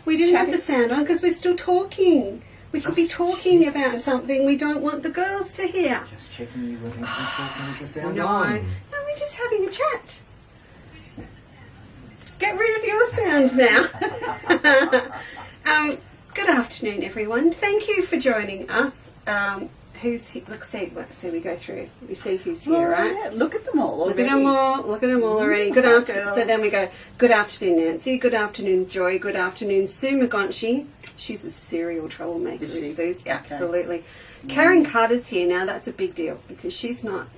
We didn't have the sound on because we're still talking. We could be talking about something we don't want the girls to hear. Just checking you weren't turning the sound No, on. no, we're just having a chat. Get rid of your sound now. Good afternoon, everyone. Thank you for joining us. Who's here? Let's see we go through. We see who's here, right? Yeah, look at them all already. Look at them all already. Good afternoon. So then we go, good afternoon, Nancy. Good afternoon, Joy. Good afternoon, Sue McGonchie. She's a serial troublemaker, is Sue's. Yeah, okay. Absolutely. Karen Carter's here now. That's a big deal because she's not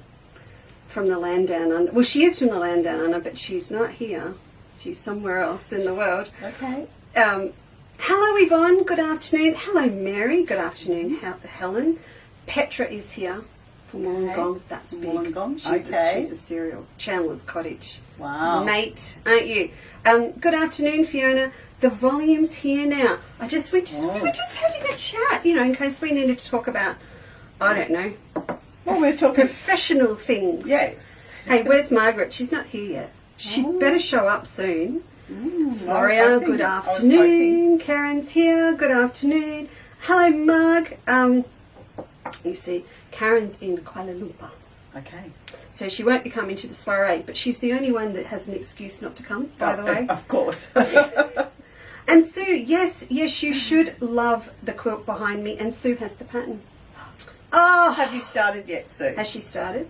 from the land down under. Well, she is from the land down under, but she's not here. She's somewhere else in the world. Okay. Hello, Yvonne. Good afternoon. Hello, Mary. Good afternoon, Helen. Petra is here from Wollongong. That's big. Wollongong. She's a serial. Chandler's Cottage. Wow. Mate, aren't you? Good afternoon, Fiona. The volume's here now. We were just having a chat, in case we needed to talk about, I don't know. Well, we're talking professional things. Yes. Hey, where's Margaret? She's not here yet. She better show up soon. Floria, good afternoon. Karen's here. Good afternoon. Hello, Marg. You see, Karen's in Kuala Lumpur. Okay. So she won't be coming to the soiree, but she's the only one that has an excuse not to come, by the way. Of course. And Sue, yes, you should love the quilt behind me, and Sue has the pattern. Oh, have you started yet, Sue? Has she started?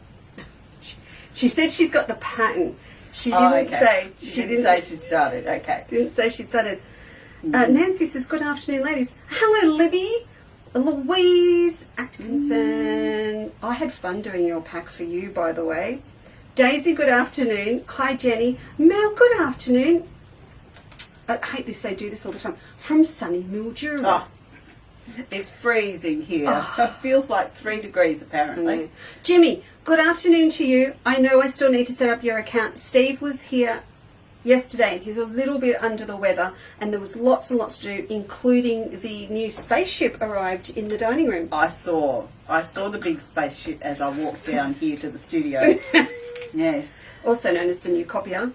She said she's got the pattern. She didn't say. She didn't say she'd started. Okay. Didn't say she'd started. Nancy says, good afternoon, ladies. Hello, Libby. Louise Atkinson. I had fun doing your pack for you, by the way. Daisy, good afternoon. Hi, Jenny. Mel, good afternoon. I hate this, they do this all the time. From sunny Mildura. Oh, it's freezing here. It feels like 3 degrees, apparently. Jimmy, good afternoon to you. I know I still need to set up your account. Steve was here yesterday and he's a little bit under the weather and there was lots and lots to do, including the new spaceship arrived in the dining room. I saw the big spaceship as I walked down here to the studio. Yes. Also known as the new copier.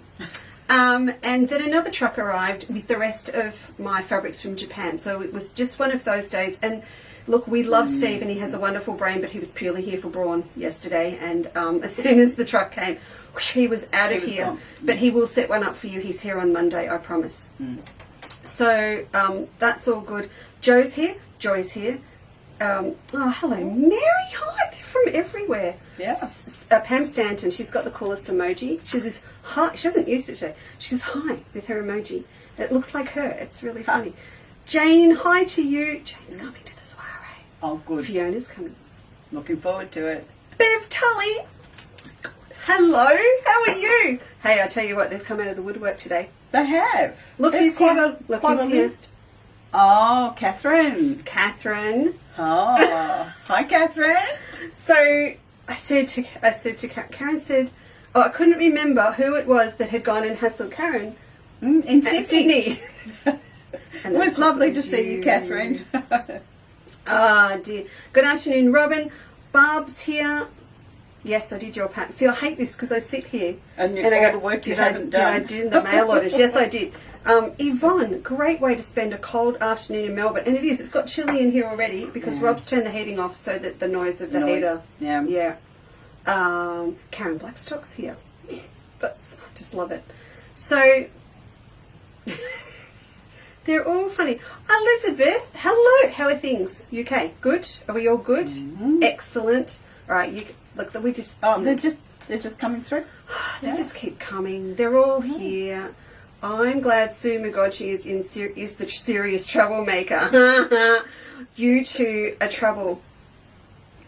And then another truck arrived with the rest of my fabrics from Japan. So it was just one of those days. And look, we love Steve and he has a wonderful brain, but he was purely here for brawn yesterday. And as soon as the truck came, he was out of here. But he will set one up for you. He's here on Monday, I promise. So that's all good. Joe's here. Joy's here. Oh, hello, Mary. Hi, they're from everywhere. Yeah. Pam Stanton, she's got the coolest emoji. She's this hi. She hasn't used it today. She goes hi with her emoji. It looks like her. It's really funny. Jane, hi to you. Jane's coming to the soiree. Oh, good. Fiona's coming. Looking forward to it. Bev Tully. Hello. How are you? Hey, I tell you what, they've come out of the woodwork today. They have. Look who's here. Look who's here. Oh, Catherine. Catherine. Oh, hi, Catherine. So I said to Karen said, oh, I couldn't remember who it was that had gone and hassled Karen in Sydney. And it was lovely to see you, Catherine. Ah, dear. Good afternoon, Robin. Barb's here. Yes, I did your pack. See, I hate this because I sit here and I go, the work you haven't done. Did I do the mail orders? Yes, I did. Yvonne, great way to spend a cold afternoon in Melbourne. And it is. It's got chilly in here already because Rob's turned the heating off so that the noise of the heater. Yeah. Yeah. Karen Blackstock's here. I just love it. So, they're all funny. Elizabeth, hello. How are things? UK, good? Are we all good? Excellent. All right, look, we just... Oh, they're just coming through? They just keep coming. They're all here. I'm glad Sue McGonchie is the serious troublemaker. You two are trouble.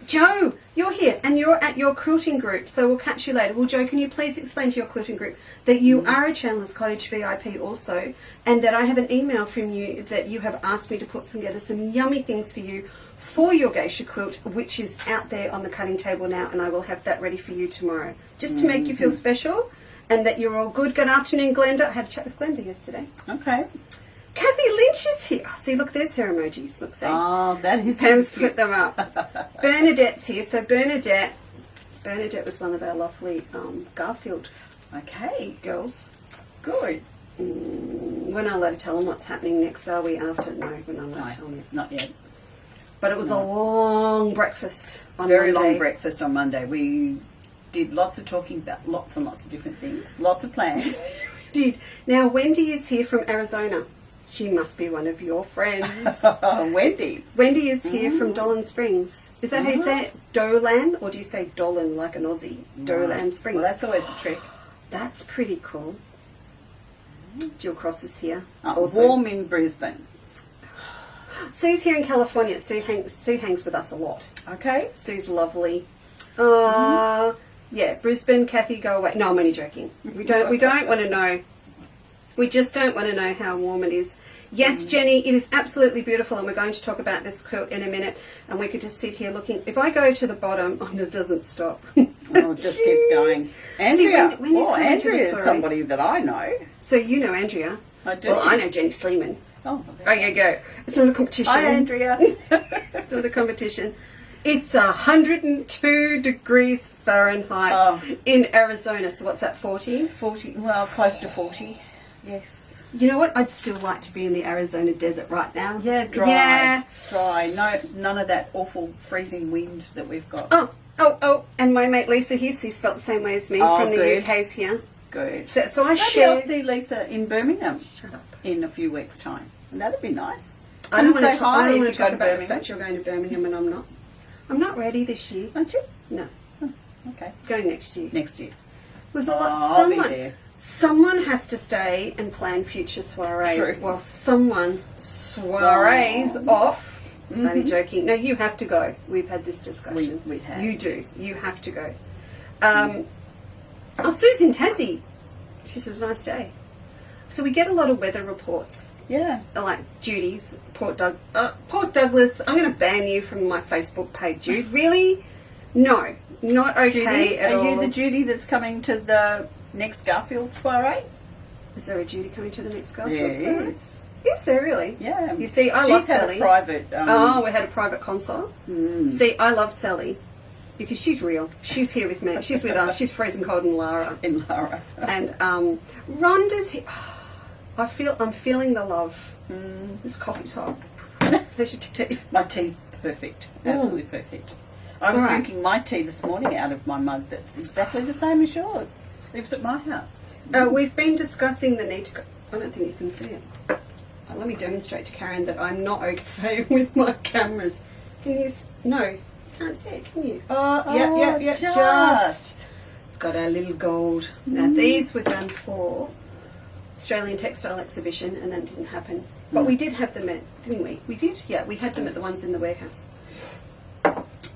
Joe, you're here and you're at your quilting group, so we'll catch you later. Well, Joe, can you please explain to your quilting group that you are a Chandler's Cottage VIP also, and that I have an email from you that you have asked me to put together some yummy things for you for your geisha quilt, which is out there on the cutting table now, and I will have that ready for you tomorrow, just to make you feel special and that you're all good. Good afternoon, Glenda. I had a chat with Glenda yesterday. Okay. Kathy Lynch is here. Oh, see, look, there's her emojis. Look, see. Oh, that is Pam's put them up. Bernadette's here. So Bernadette was one of our lovely Garfield okay girls. Good. We're not allowed to tell them what's happening next, are we? After no, we're not allowed to tell them yet. Not yet. But it was a long breakfast on Very Monday. long breakfast on Monday. We did lots of talking about lots and lots of different things. Lots of plans. Did. Now, Wendy is here from Arizona. She must be one of your friends. Wendy. Wendy is here from Dolan Springs. Is that how you say it? Dolan? Or do you say Dolan like an Aussie? Dolan Springs. Well, that's always a trick. That's pretty cool. Jill Cross is here. Warm in Brisbane. Sue's here in California. Sue hangs with us a lot. Okay. Sue's lovely. Yeah, Brisbane, Kathy, go away. No, I'm only joking. We don't want to know. We just don't want to know how warm it is. Yes, Jenny, it is absolutely beautiful, and we're going to talk about this quilt in a minute, and we could just sit here looking. If I go to the bottom, it doesn't stop. Oh, it just keeps going. Andrea. See, when Andrea is somebody that I know. So you know Andrea. I do. Well, I know Jenny Sleeman. Oh, Okay, go. It's not a competition. Hi, Andrea. It's not a competition. It's 102 degrees Fahrenheit in Arizona. So what's that, 40? 40, well, close to 40. Yes. You know what? I'd still like to be in the Arizona desert right now. Yeah, dry. Yeah. Dry. No, none of that awful freezing wind that we've got. Oh, and my mate Lisa here, she's spelled the same way as me from the good. UK's here. Good. So I Maybe share. I'll see Lisa in Birmingham Shut up. in a few weeks' time. And that'd be nice. I don't want say to talk, hi I don't if want you to go talk to about the Birmingham. fact you're going to Birmingham and I'm not. I'm not ready this year. Aren't you? No, Okay. going next year. Next year. Was a lot. I'll be there. Someone has to stay and plan future soirees. True. While someone soirees off. Only joking. No, you have to go. We've had this discussion. We have. You do. You have to go. Sue's in Tassie. She says, nice day. So we get a lot of weather reports. Yeah. Like Judy's, Port Douglas, I'm going to ban you from my Facebook page, Jude. Really? No, not okay Judy, at are all. you the Judy that's coming to the next Garfield soiree? Is there a Judy coming to the next Garfield There soiree? is. Is there really? Yeah. You see, I She's love had Sally. a private... we had a private consult. See, I love Sally because she's real. She's here with me. She's with us. She's freezing cold in Lara. in Lara. And Rhonda's here. I'm feeling the love. This coffee's hot. There's your tea. My tea's perfect. Absolutely perfect. I was All right. drinking my tea this morning out of my mug that's exactly the same as yours. Lives at my house. We've been discussing the need to go. I don't think you can see it. Let me demonstrate to Karen that I'm not okay with my cameras. Can you? No, you can't see it, can you? Yep. Just. It's got our little gold. Now these were done for Australian Textile Exhibition, and that didn't happen. But we did have them at, didn't we? We did. Yeah, we had them at the ones in the warehouse.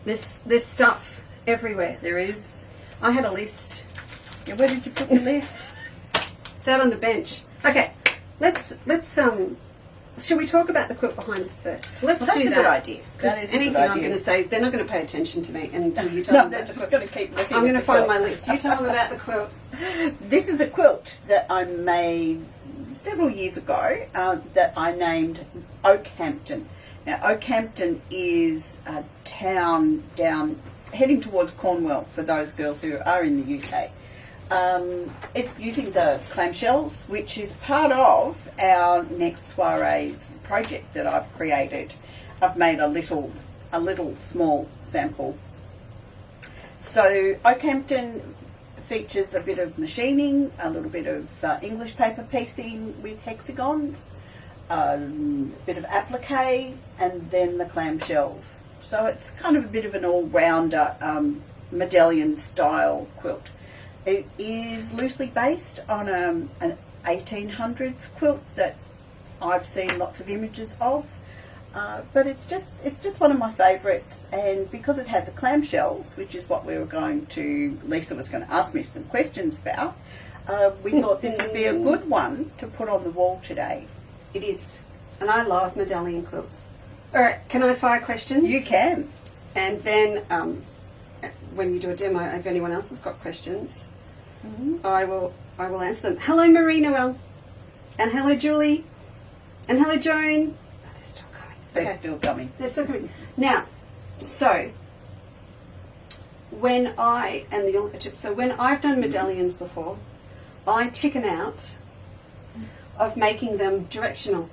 There's stuff everywhere. There is. I had a list. Yeah, where did you put the list? It's out on the bench. Okay, let's shall we talk about the quilt behind us first? Let's Well, that's do a that. good idea. Because That is a anything good I'm idea. going to say, they're not going to pay attention to me until you tell No, them they're about the just quilt. going to keep looking I'm at going to the find quilt. my list. You tell them about the quilt. This is a quilt that I made several years ago that I named Oakhampton. Now, Oakhampton is a town down heading towards Cornwall for those girls who are in the UK. It's using the clamshells, which is part of our next soirees project that I've created. I've made a little small sample. So Oakhampton features a bit of machining, a little bit of English paper piecing with hexagons, a bit of applique, and then the clamshells. So it's kind of a bit of an all-rounder medallion style quilt. It is loosely based on an 1800s quilt that I've seen lots of images of, but it's just one of my favourites. And because it had the clamshells, which is what Lisa was going to ask me some questions about, we thought this would be a good one to put on the wall today. It is. And I love medallion quilts. All right, can I fire questions? You can. And then when you do a demo, if anyone else has got questions, I will answer them. Hello, Marie Noel. And hello, Julie. And hello, Joan. Oh, they're still coming. They're still coming. They're still coming. Now, so when I've done medallions before, I chicken out of making them directional.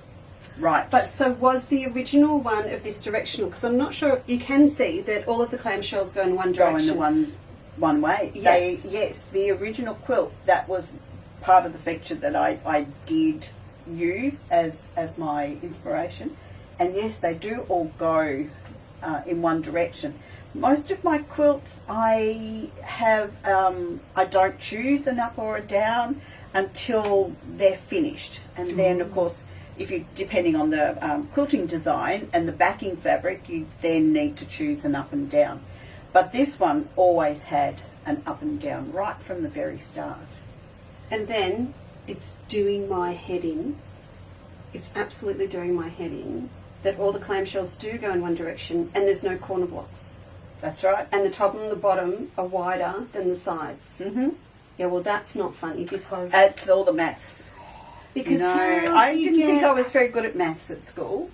Right. But so was the original one of this directional? Because I'm not sure. You can see that all of the clamshells go in one go direction. in the one way. Yes. Yes, the original quilt, that was part of the feature that I did use as my inspiration. And yes, they do all go in one direction. Most of my quilts I have, I don't choose an up or a down until they're finished. And then, of course, if you, depending on the quilting design and the backing fabric, you then need to choose an up and down. But this one always had an up and down right from the very start. And then it's doing my head in. It's absolutely doing my head in that all the clamshells do go in one direction and there's no corner blocks. That's right. And the top and the bottom are wider than the sides. Mm-hmm. Yeah, well, that's not funny because... It's all the maths. because No, how I do you didn't think get- I was very good at maths at school,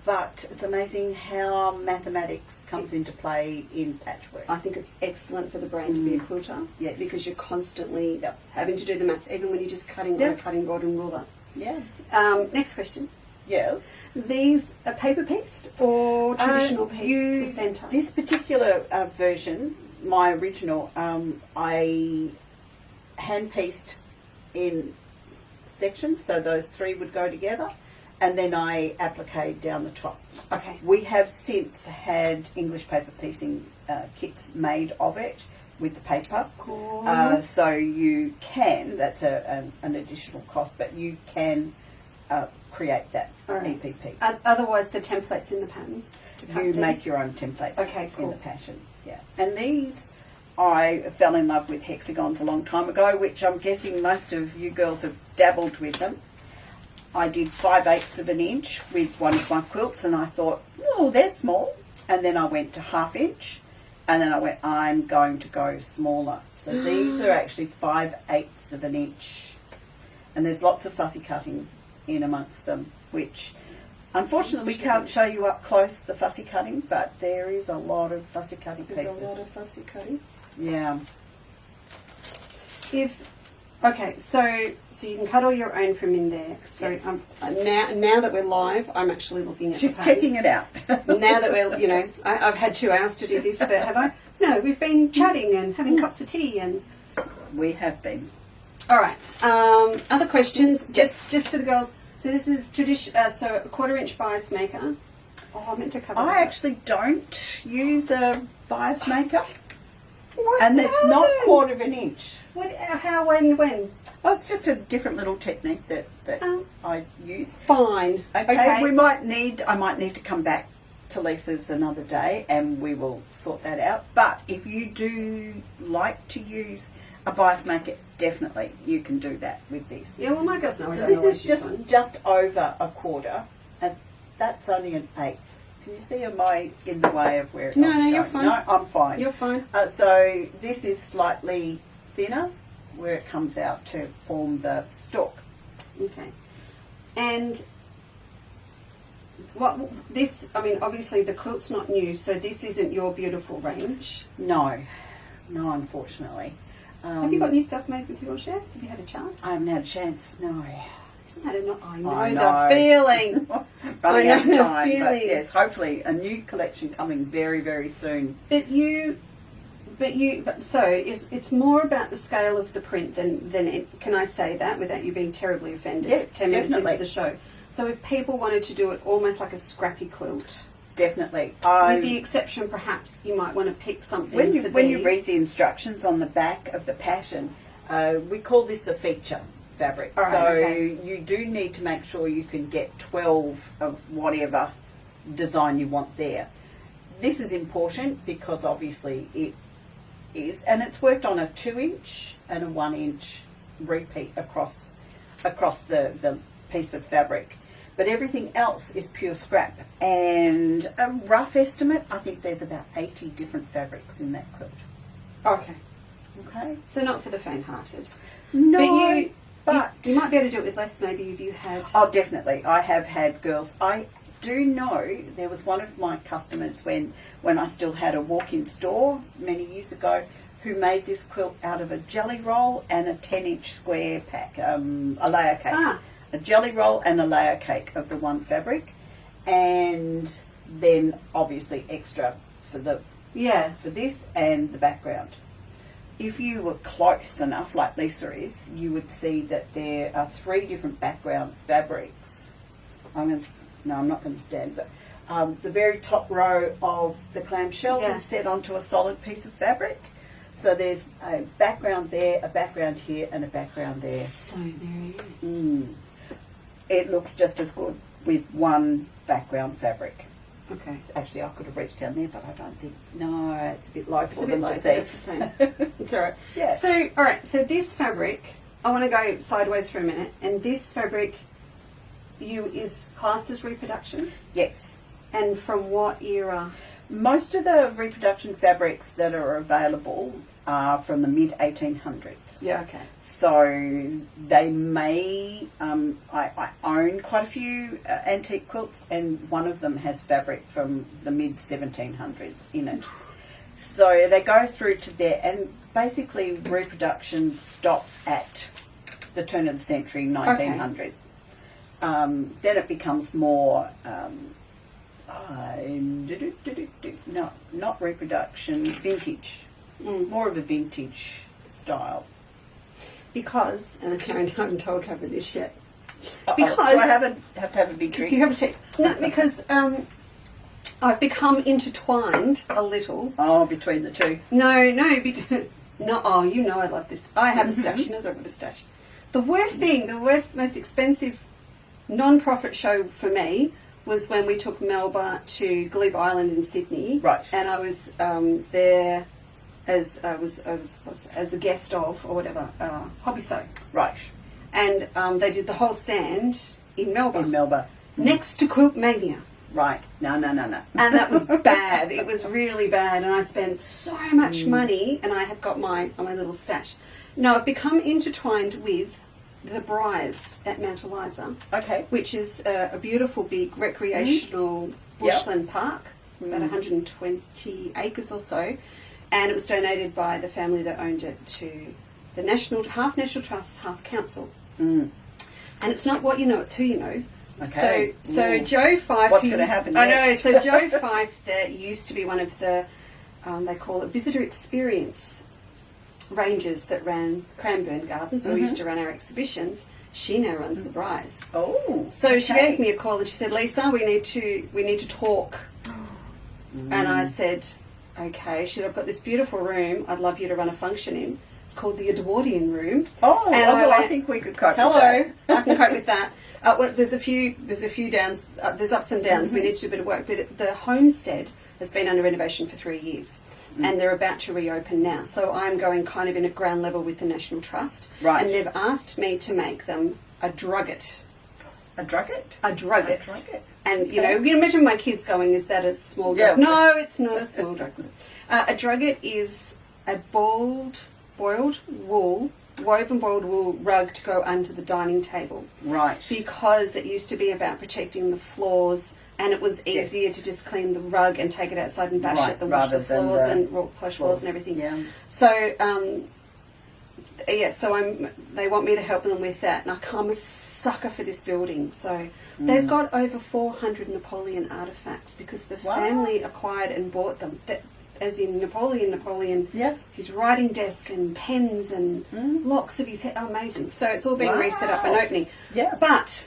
but it's amazing how mathematics comes into play in patchwork. I think it's excellent for the brain to be a quilter. Yes. Because you're constantly Yep. having to do the maths, even when you're just cutting on Yep. a cutting board and ruler. Yeah. Next question. Yes. These are paper pieced or traditional piece, the centre? This particular version, my original, I hand pieced in sections, so those three would go together, and then I appliqued down the top. Okay. We have since had English paper piecing kits made of it with the paper. Cool. So you can, that's an additional cost, but you can create that All right. EPP. Otherwise, the template's in the pattern. To cut You these. make your own templates Okay, in cool. the pattern. Yeah. And these, I fell in love with hexagons a long time ago, which I'm guessing most of you girls have dabbled with them. I did 5/8 of an inch with one of my quilts and I thought, oh, they're small. And then I went to 1/2 inch and then I went, I'm going to go smaller. So these are actually 5/8 of an inch. And there's lots of fussy cutting in amongst them, which unfortunately we can't show you up close, the fussy cutting, but there is a lot of fussy cutting There's pieces. a lot of fussy cutting. Yeah. Okay, so you can cut all your own from in there. So Yes. now that we're live, I'm actually looking at She's the pattern. checking it out. Now that we're, I've had 2 hours to do this, but have I? No, we've been chatting and having cups of tea and... We have been. All right. Other questions, just for the girls. So this is so a 1/4 inch bias maker. Oh, I meant to cover that. I actually don't use a bias maker, What? and it's How not then? 1/4 of an inch. What? How? When? Oh, it's just a different little technique that Oh. I use. Fine. Okay, Okay. I might need to come back to Lisa's another day and we will sort that out. But if you do like to use a bias maker, definitely you can do that with this. Yeah. Well, my girls know. I So don't this always is use one. just over 1/4, and that's only an 1/8. Can you see, am I in the way of where? No, I'm no, you're going? fine. No, I'm fine. You're fine. So this is slightly thinner, where it comes out to form the stalk. Okay. And what this? I mean, obviously the quilt's not new, so this isn't your beautiful range. No, unfortunately. Have you got new stuff made with yours yet? Have you had a chance? I haven't had a chance. No. Isn't that enough? I know, I the know. feeling. Running I out of know the time, but feeling. yes, hopefully a new collection coming very, very soon. So it's more about the scale of the print than it, can I say that without you being terribly offended? Yes, 10 minutes definitely. into the show. So if people wanted to do it almost like a scrappy quilt, Definitely. with the exception perhaps you might want to pick something When for you these. read the instructions on the back of the pattern, we call this the feature fabric. All right, so okay. you do need to make sure you can get 12 of whatever design you want there. This is important because obviously it is, and it's worked on a 2-inch and a 1-inch repeat across the piece of fabric. But everything else is pure scrap. And a rough estimate, I think there's about 80 different fabrics in that quilt. Okay. Okay? So not for the faint-hearted. No, But you might be able to do it with less maybe if you had... Oh, definitely. I have had girls. I do know there was one of my customers when I still had a walk-in store many years ago who made this quilt out of a jelly roll and a 10-inch square pack, a layer cake. a jelly roll and a layer cake of the one fabric, and then obviously extra for for this and the background. If you were close enough, like Leesa is, you would see that there are 3 different background fabrics. I'm not going to stand, but the very top row of the clamshells is set onto a solid piece of fabric. So there's a background there, a background here, and a background there. So there it is. It looks just as good with one background fabric. Okay. Actually, I could have reached down there, but I don't think. No, it's a bit low for It's a them bit to low, see. but it's the same. It's all right. Yeah. So, all right. So this fabric, I want to go sideways for a minute. And this fabric, is classed as reproduction. Yes. And from what era? Most of the reproduction fabrics that are available are from the mid-1800s. Yeah. Okay. So they may, I own quite a few antique quilts, and one of them has fabric from the mid-1700s in it. So they go through to there, and basically reproduction stops at the turn of the century, 1900. Then it becomes more, not reproduction, vintage. More of a vintage style. Because, and Karen, I haven't told Karen this yet. Because do I have to have a big drink? You have to take. No, because I've become intertwined a little. Oh, between the two. No. Oh, you know I love this. I have a stash. She knows I've got a stash. The worst, most expensive non-profit show for me was when we took Melba to Glebe Island in Sydney. Right. And I was there as a guest of, or whatever, Hobby Sew. Right. And they did the whole stand in Melbourne. Next to Quilt Mania. Right. No. And that was bad. It was really bad. And I spent so much money, and I have got my little stash. No, I've become intertwined with the Bryes at Mount Eliza. Okay. Which is a beautiful big recreational bushland park. It's about 120 acres or so. And it was donated by the family that owned it to the half National Trust, half Council. And it's not what you know, it's who you know. Okay. So Joe Fife... What's going to happen next? I know. So Joe Fife, that used to be one of the, they call it visitor experience rangers that ran Cranbourne Gardens, where we used to run our exhibitions. She now runs the Bryes. Oh. So she gave me a call and she said, Leesa, we need to talk. And I said, okay. She said, I've got this beautiful room I'd love you to run a function in. It's called the Edwardian Room. Oh, and I think we could cope with hello, that. I can cope with that. Well, there's a few downs. There's ups and downs. We need to do a bit of work. But the homestead has been under renovation for 3 years. And they're about to reopen now. So I'm going kind of in at ground level with the National Trust. Right. And they've asked me to make them a drugget. A drugget? A drugget. A drugget. And, you know, you imagine my kids going, is that a small drugget? No, it's not a small drugget. A drugget is a woven boiled wool rug to go under the dining table. Right. Because it used to be about protecting the floors, and it was easier to just clean the rug and take it outside and bash it than wash the floors and polish floors and everything. Yeah. So, they want me to help them with that, and I'm a sucker for this building. So they've got over 400 Napoleon artefacts because the family acquired and bought them. As in Napoleon, his writing desk and pens and locks of his head. Oh, amazing. So it's all being reset up and opening. Yeah. But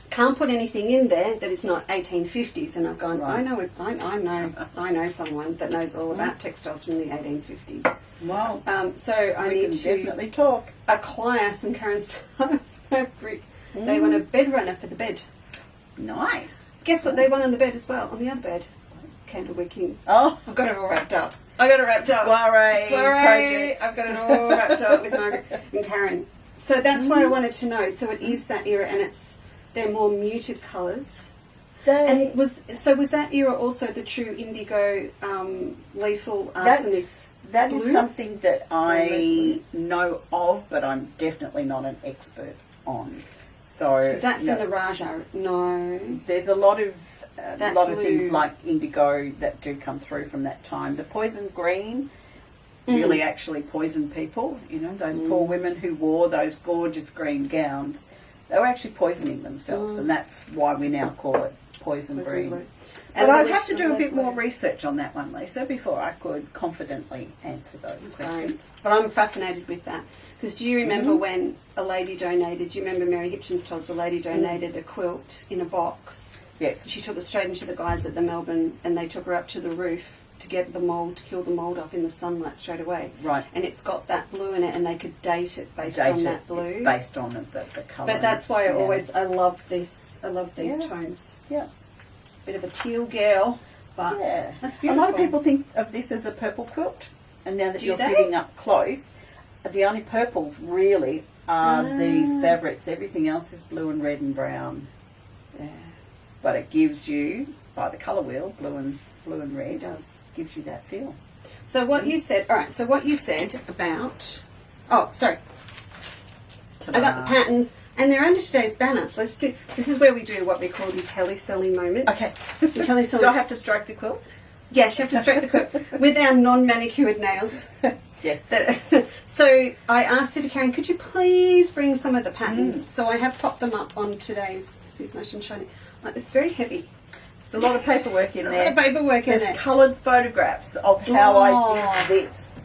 can't put anything in there that is not 1850s. And I've gone, I know someone that knows all about textiles from the 1850s. Wow. So I need to definitely talk. acquire some Karen Stiles fabric. They want a bed runner for the bed. Nice. Guess what they want on the bed as well, on the other bed? Candle wicking. Oh. I've got it all wrapped up. Soiree. Projects. I've got it all wrapped up with Margaret and Karen. So that's why I wanted to know. So it is that era, and they're more muted colours. Was that era also the true indigo lethal arsenic? That is something that I know of, but I'm definitely not an expert on. So that's in the Raja. No, there's a lot of blue. things like indigo that do come through from that time. The poison green really actually poisoned people. You know, those poor women who wore those gorgeous green gowns. They were actually poisoning themselves, and that's why we now call it poison breed. blue. But And I'd there have was to the do a lead bit more blue. research on that one, Lisa, before I could confidently answer those Sorry. questions. But I'm fascinated with that. Because do you remember when a lady donated, do you remember Mary Hitchens told us a lady donated a quilt in a box? Yes. She took it straight into the guys at the Melbourne and they took her up to the roof to get the mould, to kill the mould off in the sunlight straight away. Right. And it's got that blue in it and they could date it based on that blue. Based on the colour. But that's why I love this. I love these Yeah. tones. Yeah. Bit of a teal girl, but Yeah. that's A beautiful. lot of people think of this as a purple quilt, and now that Do you're they? sitting up close, the only purples really are these fabrics. Everything else is blue and red and brown. Yeah, But it gives you, by the colour wheel, blue and it red, does. gives you that feel. So what you said, all right, so what you said about, oh, sorry, I got the patterns, and they're under today's banner. So let's do, this is where we do what we call the teleselling moments. Okay. The Do I teleselling. have to stroke the quilt? Yes, you have to stroke the quilt with our non-manicured nails. Yes. So I asked her to Karen, could you please bring some of the patterns? So I have popped them up on today's, see, it's nice and shiny. It's very heavy. There's a lot of paperwork in There's a there. lot of paperwork in There's there. coloured photographs of how I did this,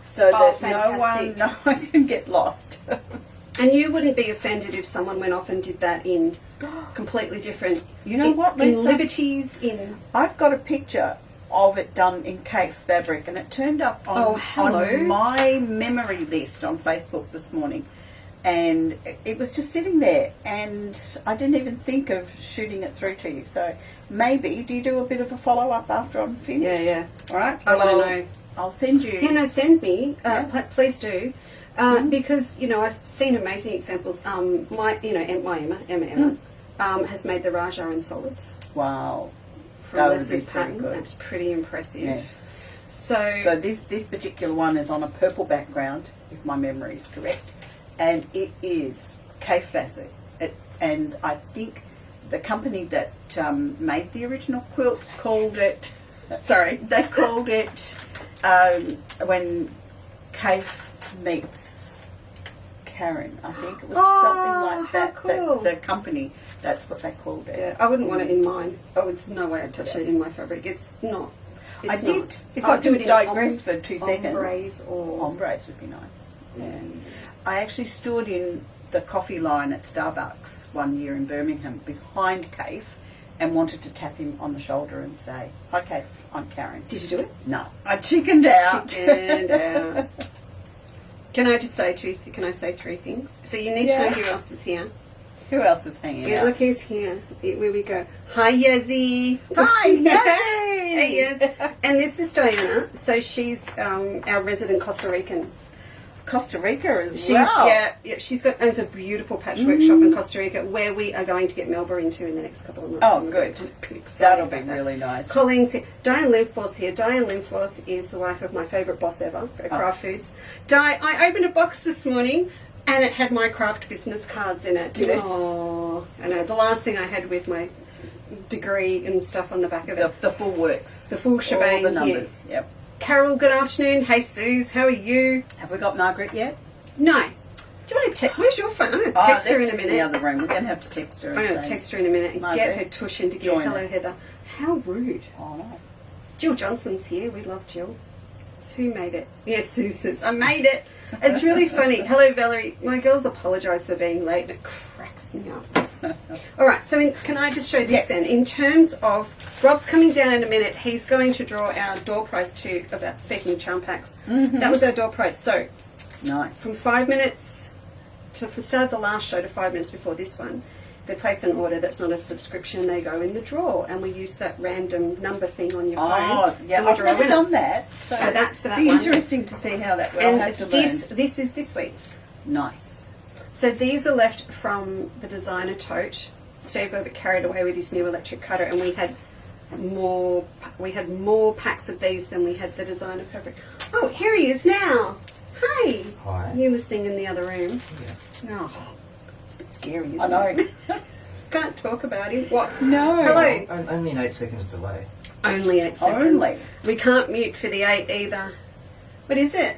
so that fantastic. no one can get lost. And you wouldn't be offended if someone went off and did that in completely different, You know what, in Lisa? liberties, in... I've got a picture of it done in Cape fabric, and it turned up on, hello. on my memory list on Facebook this morning, and it was just sitting there, and I didn't even think of shooting it through to you. So maybe, do you do a bit of a follow-up after I'm finished? Yeah. All right. I want to know. I'll send you. Yeah, no, send me. Yeah. Please do. Because, you know, I've seen amazing examples. My Emma, has made the Raja in solids Wow. from That would Leslie's be pretty pattern. good. That's pretty impressive. Yes. So this particular one is on a purple background, if my memory is correct, and it is Cape facet. And I think the company that made the original quilt called it. Sorry, they called it when Cape meets Karen. I think it was something like that. how cool. The company, that's what they called it. yeah, I wouldn't want it in mine. Oh, it's no way I'd touch it in my fabric. It's not. I It's did. not. If I'll I do could it in digress for 2 seconds. Ombres or... Ombres would be nice. Yeah. I actually stood in the coffee line at Starbucks one year in Birmingham behind Kaif and wanted to tap him on the shoulder and say, "Hi Kaif, I'm Karen." Did you do it? No, I chickened out. Chickened out. Can I just say can I say 3 things? So you need to know who else is here. Who else is hanging Yeah, out? look who's here. Where we go. Hi, Yazzie. Hi, Yazzie. Hey, Yaz. And this is Diana. So she's our resident Costa Rican. Costa Rica as She's well. yeah. She's owns a beautiful patchwork shop in Costa Rica, where we are going to get Melba into in the next couple of months. Oh, And we're good. pretty excited That'll be about that. really nice. Colleen's here. Diane Linforth's here. Diane Linforth is the wife of my favourite boss ever at Craft Foods. I opened a box this morning and it had my craft business cards in it. Did it? Oh, I know. The last thing I had with my degree and stuff on the back of it. The full works. The full shebang All the here. numbers. Yep. Carol, good afternoon. Hey, Suze, how are you? Have we got Margaret yet? No. Do you want to text? Where's your phone? I'm going to Oh, text her in a in the minute. other room. We're going to have to text her. I'm going to text her in a minute and Margaret, get her tush in to get join hello, us. Heather. How rude. Oh no. Jill Johnson's here. We love Jill. It's who made it? Yes, Susan's. I made it. It's really funny. Hello, Valerie. My girls apologise for being late. It cracks me up. All right. So can I just show this Yes. then? In terms of Rob's coming down in a minute. He's going to draw our door prize too. About speaking of charm packs, that was our door prize. So Nice. from 5 minutes. So from the start of the last show to 5 minutes before this one, they place an order that's not a subscription, they go in the draw, and we use that random number thing on your phone. Oh, yeah, and we I've draw a never winner. done that. So that's for that be one. interesting to see how that will. And I'll have to this learn. is this week's. Nice. So these are left from the designer tote. Steve got a bit carried away with his new electric cutter, and we had more packs of these than we had the designer fabric. Oh, here he is now. Hi. Hi. You're listening in the other room. Yeah. Oh, it's a bit scary, isn't I know. it? Can't talk about him. What? No. Hello. Only an 8 seconds delay. Only 8 seconds. Only. We can't mute for the 8 either. What is it?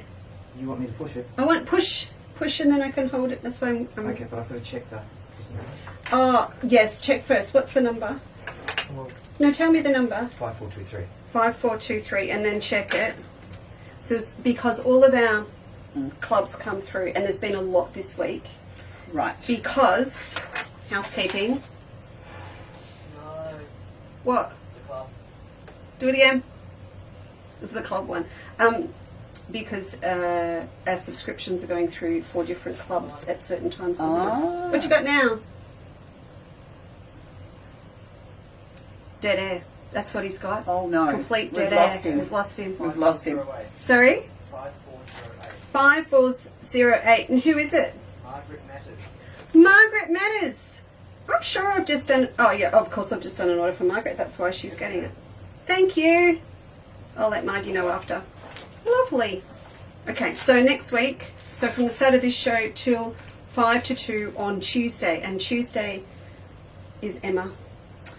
You want me to push it? I want push. push and then I can hold it. That's why I'm Okay, but I've got to check that. Doesn't it? Oh, yes, check first. What's the number? Well, No, tell me the number. 5423. 5423, and then check it. So it's because all of our clubs come through, and there's been a lot this week. Right. Because, housekeeping. No, What? the club. Do it again. It's the club one. Because our subscriptions are going through 4 different clubs at certain times. of the month. Ah. What you got now? Dead air. That's what he's got. Oh no. Complete We've dead lost air. him. We've lost him. We've lost him. 5408. Sorry? 5408. 5408. And who is it? Margaret Matters. Margaret Matters. I'm sure I've just done. Oh yeah, of course I've just done an order for Margaret. That's why she's getting it. Thank you. I'll let Margie know after. Lovely. Okay, so next week. So from the start of this show till 5 to 2 on Tuesday, and Tuesday is Emma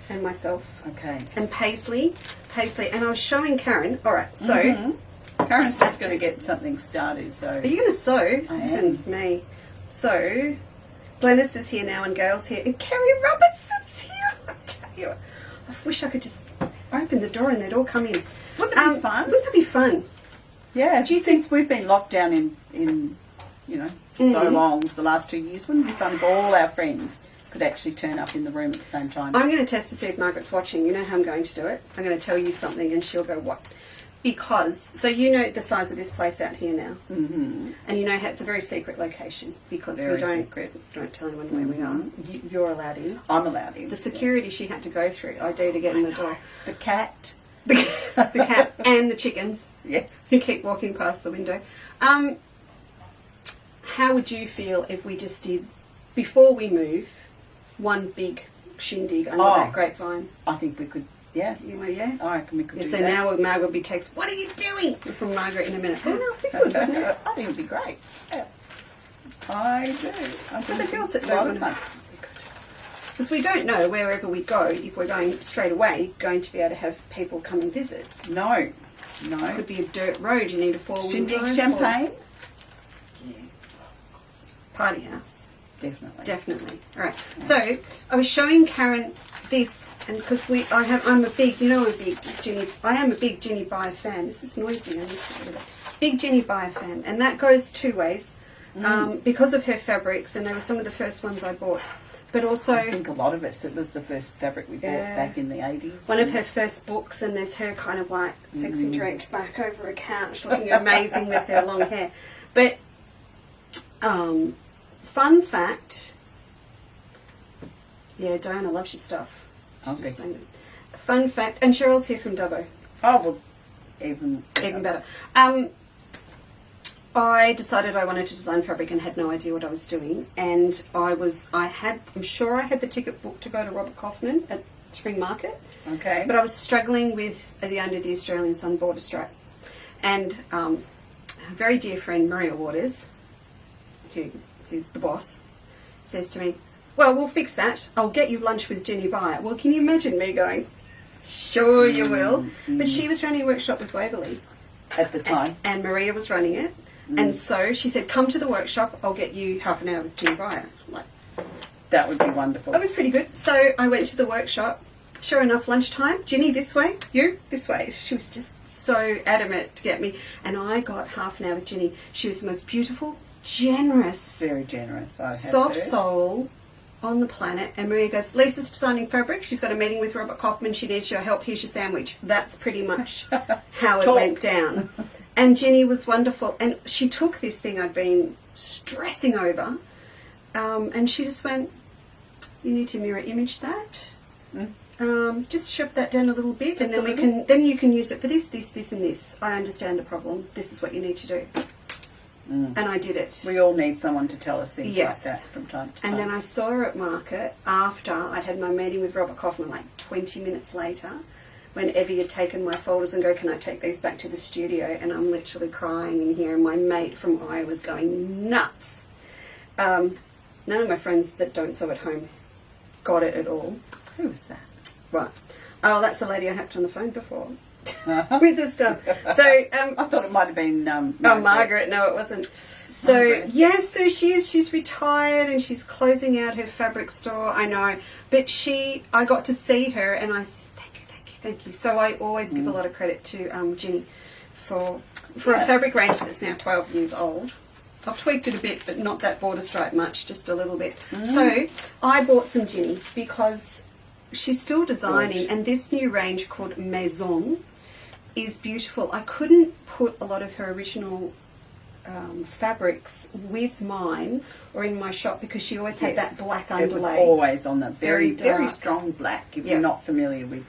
and myself Okay. and Paisley. And I was showing Karen. All right, so Karen's just going to get something started. So. are you going to sew? I am. Heavens me. So Glennis is here now, and Gail's here, and Kerry Robertson's here. I tell you, I wish I could just open the door and they'd all come in. Wouldn't it be fun? Wouldn't that be fun? Yeah. Do you Since we've been locked down in so long, the last 2 years, wouldn't it be fun if all our friends could actually turn up in the room at the same time? I'm going to test to see if Margaret's watching. You know how I'm going to do it? I'm going to tell you something and she'll go, what? Because, so you know the size of this place out here now. Mm-hmm. And you know how it's a very secret location because Very we don't secret. don't tell anyone where we are. You're allowed in. I'm allowed in. The security she had to go through, ID to get in the door. The cat. The cat and the chickens Yes. who keep walking past the window. How would you feel if we just did, before we move, one big shindig under that grapevine? I think we could. Yeah. You know, yeah? I reckon we could do So that. now Margaret will be text, what are you doing? From Margaret in a minute. Oh, no, it'd be good, wouldn't it? I think it'd be great. Yeah. I do. I For the think girls it's that a lot don't of want fun. Because we don't know wherever we go, if we're going straight away, going to be able to have people come and visit. No. It No. could be a dirt road, you need a four-wheel Shindig drive. champagne? Yeah. Party house. Definitely. Definitely. All right. So I was showing Karen this, and because I'm a big Jenny Byer fan. This is noisy. I need to get rid of it. Big Jenny Byer fan, and that goes 2 ways. Because of her fabrics, and they were some of the first ones I bought. But also, I think a lot of us, it was the first fabric we bought back in the 80s. one of her first books, and there's her kind of like sexy draped back over a couch, looking amazing with her long hair. But fun fact, yeah, Diana loves your stuff. She's Okay. just saying that. Fun fact, and Cheryl's here from Dubbo. Oh, well, even Better. I decided I wanted to design fabric and had no idea what I was doing, and I'm sure I had the ticket booked to go to Robert Kaufman at Spring Market, Okay. but I was struggling with the under the Australian Sun border stripe, and a very dear friend Maria Waters, who's the boss, says to me, well, we'll fix that. I'll get you lunch with Jenny Byer. Well, can you imagine me going, sure you will, but she was running a workshop with Waverley At the time. and Maria was running it. And so she said, come to the workshop, I'll get you half an hour with Jenny Byer. Like, That would be wonderful. that was pretty good. So I went to the workshop. Sure enough, lunchtime, Jenny this way, you this way. She was just so adamant to get me. And I got half an hour with Jenny. She was the most beautiful, generous, Very generous. I have soft heard. soul on the planet. And Maria goes, Lisa's designing fabric. She's got a meeting with Robert Kaufman. She needs your help. Here's your sandwich. That's pretty much how it Talk. went down. And Jenny was wonderful. And she took this thing I'd been stressing over, and she just went, you need to mirror image that. Just shove that down a little bit, and then you can use it for this, and this. I understand the problem. This is what you need to do. And I did it. We all need someone to tell us things Yes. like that from time to time. And then I saw her at market after I'd had my meeting with Robert Kaufman, like 20 minutes later, when Evie had taken my folders and go, can I take these back to the studio? And I'm literally crying in here, and my mate from Iowa's going nuts. None of my friends that don't sew at home got it at all. Who was that? Right. Oh, that's the lady I hacked on the phone before. With the stuff. So, I thought it might have been... oh, Margaret. No, it wasn't. So Okay. yes, so she's retired and she's closing out her fabric store. I know, but I got to see her and I said thank you. So I always give a lot of credit to Ginny for a fabric range that's now 12 years old. I've tweaked it a bit, but not that border stripe much, just a little bit. So I bought some Ginny because she's still designing, and this new range called Maison is beautiful. I couldn't put a lot of her original fabrics with mine or in my shop because she always had that black underlay. It was always on the very Very dark. strong black. If you're not familiar with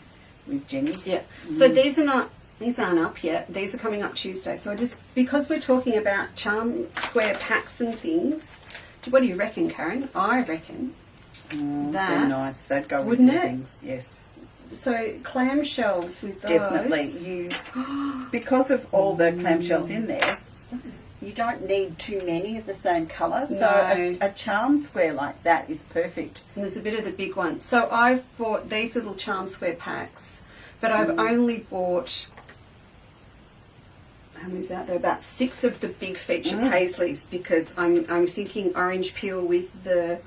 Ginny, Yeah. So these aren't up yet. These are coming up Tuesday. So because we're talking about charm square packs and things, what do you reckon, Karen? I reckon they're nice. They'd go with wouldn't your it? things. Yes. So clamshells with those. Definitely. Because of all the clamshells in there, you don't need too many of the same colour. So No. a charm square like that is perfect. And there's a bit of the big one. So I've bought these little charm square packs, but I've only bought, how many's out there? About 6 of the big feature paisleys because I'm thinking orange peel with the,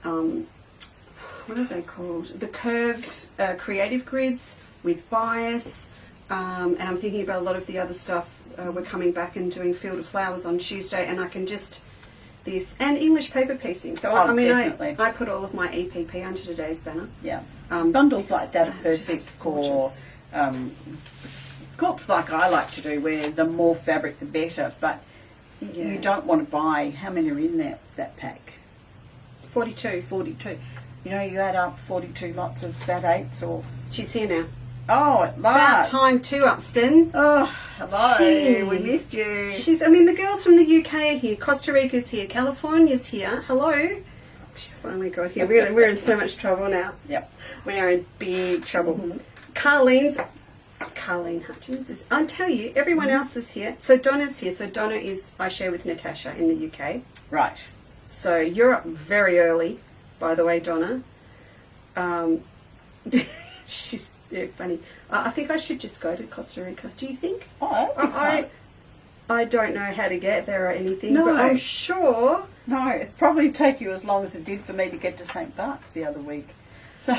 what are they called? The curve creative grids with bias, and I'm thinking about a lot of the other stuff. We're coming back and doing Field of Flowers on Tuesday, and I can just this and English paper piecing. So definitely. I put all of my EPP under today's banner. Yeah. Bundles like that are it's perfect just for gorgeous. quilts like I like to do, where the more fabric the better. But you don't want to buy, how many are in that pack? 42. 42. You know, you add up 42 lots of fat eights or... She's here now. Oh, at About last. time too, Upston. Oh, hello. Gee. We missed you. The girls from the UK are here. Costa Rica's here. California's here. Hello. She's finally got here. We're in so much trouble now. Yep. We are in big trouble. Carleen Hutchins is, I'll tell you, everyone else is here. So Donna's here. So Donna is, I share with Natasha in the UK. Right. So you're up very early, by the way, Donna. She's funny. I think I should just go to Costa Rica. Do you think? Oh, that'd be fun. I don't know how to get there or anything, No. but I'm sure. No, it's probably take you as long as it did for me to get to St. Bart's the other week. So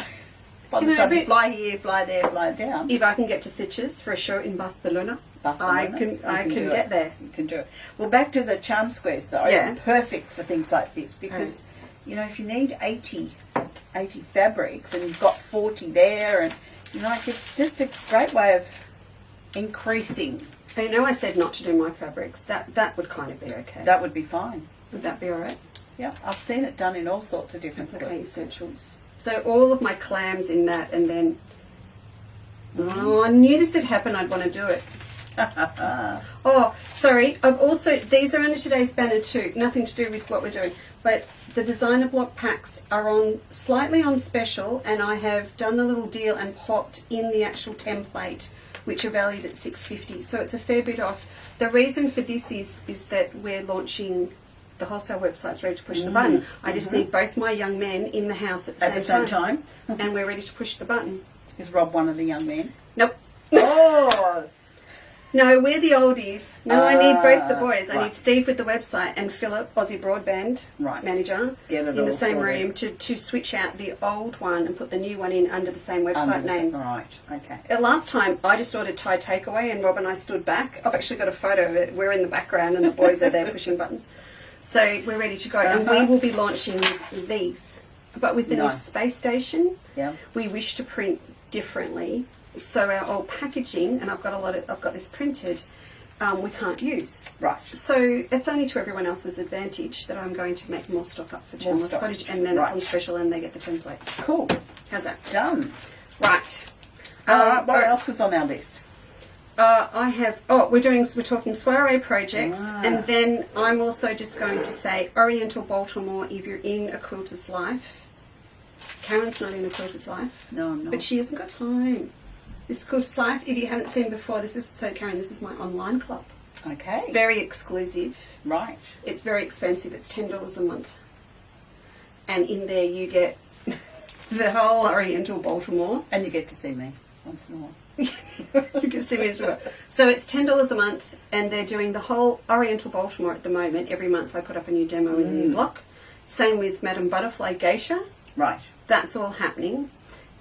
by the time you fly here, fly there, fly down. If I can get to Sitges for a show in Barcelona, I can get there. You can do it. Well, back to the charm squares though. Yeah. Perfect for things like this because, you know, if you need 80 fabrics and you've got 40 there, and you know, it's just a great way of increasing. I know I said not to do my fabrics. That would kind of be okay. That would be fine. Would that be all right? Yeah, I've seen it done in all sorts of different Okay, quilts. essentials. So all of my clams in that, and then oh, I knew this would happen. I'd want to do it. Oh, sorry. I've also, these are under today's banner too. Nothing to do with what we're doing, but the designer block packs are slightly on special, and I have done the little deal and popped in the actual template, which are valued at $6.50. So it's a fair bit off. The reason for this is that we're launching. The wholesale website's ready to push the button. I just need both my young men in the house at the same time. And we're ready to push the button. Is Rob one of the young men? Nope. Oh! No, we're the oldies. No, I need both the boys. I right. need Steve with the website and Philip, Aussie Broadband manager, Get it in the all same sorted. room to switch out the old one and put the new one in under the same website name. Right, okay. Last time I just ordered Thai takeaway and Rob and I stood back. I've actually got a photo of it. We're in the background and the boys are there pushing buttons. So we're ready to go, and we will be launching these. But with the new space station, we wish to print differently. So our old packaging, and I've got this printed, we can't use. Right. So it's only to everyone else's advantage that I'm going to make more stock up for Chandler's Cottage, and then it's on special, and they get the template. Cool. How's that? Done. Right. What else was on our list? We're talking Soiree projects, and then I'm also just going to say Oriental Baltimore if you're in a quilter's life. Karen's not in a quilter's life. No, I'm not. But she hasn't got time. This quilter's life, if you haven't seen before, Karen, this is my online club. Okay. It's very exclusive. Right. It's very expensive. It's $10 a month. And in there you get the whole Oriental Baltimore. And you get to see me once more. You can see me as well. So it's $10 a month, and they're doing the whole Oriental Baltimore at the moment. Every month I put up a new demo in a new block. Same with Madame Butterfly Geisha. Right. That's all happening.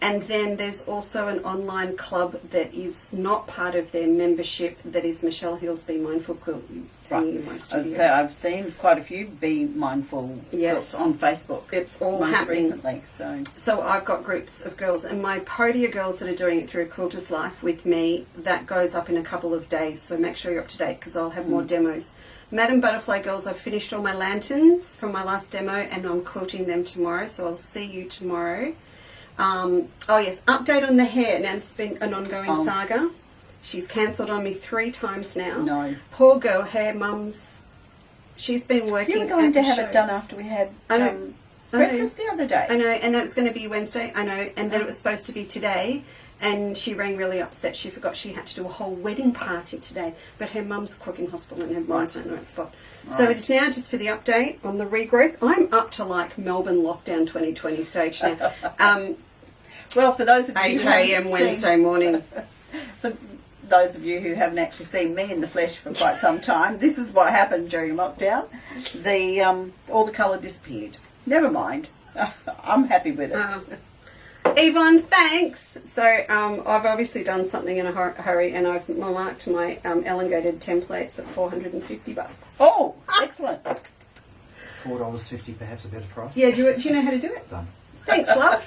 And then there's also an online club that is not part of their membership, that is Michelle Hill's Be Mindful Quilt. Right. In my studio. So I've seen quite a few Be Mindful Yes. quilts on Facebook. It's all most happening. recently. So I've got groups of girls, and my Podia girls that are doing it through Quilter's Life with me, that goes up in a couple of days. So make sure you're up to date, because I'll have more demos. Madame Butterfly girls, I've finished all my lanterns from my last demo, and I'm quilting them tomorrow. So I'll see you tomorrow. Oh yes, update on the hair. Now it's been an ongoing saga. She's cancelled on me 3 times now. No. Poor girl, her mum's. She's been working. You were going to at the have show. it done after we had I know. breakfast the other day. I know, and then it was going to be Wednesday. I know, and then it was supposed to be today. And she rang really upset. She forgot she had to do a whole wedding party today. But her mum's crook in hospital and her mind's not in the right spot. So Right. it's now just for the update on the regrowth. I'm up to like Melbourne lockdown 2020 stage now. Well, for those of you 8 who haven't a.m. seen- Wednesday morning. For those of you who haven't actually seen me in the flesh for quite some time, this is what happened during lockdown. The all the colour disappeared. Never mind. I'm happy with it. Yvonne, thanks. So I've obviously done something in a hurry, and I've marked my elongated templates at $450. Oh, excellent. $4.50, perhaps a better price. Yeah, do you know how to do it? Done. Thanks, love.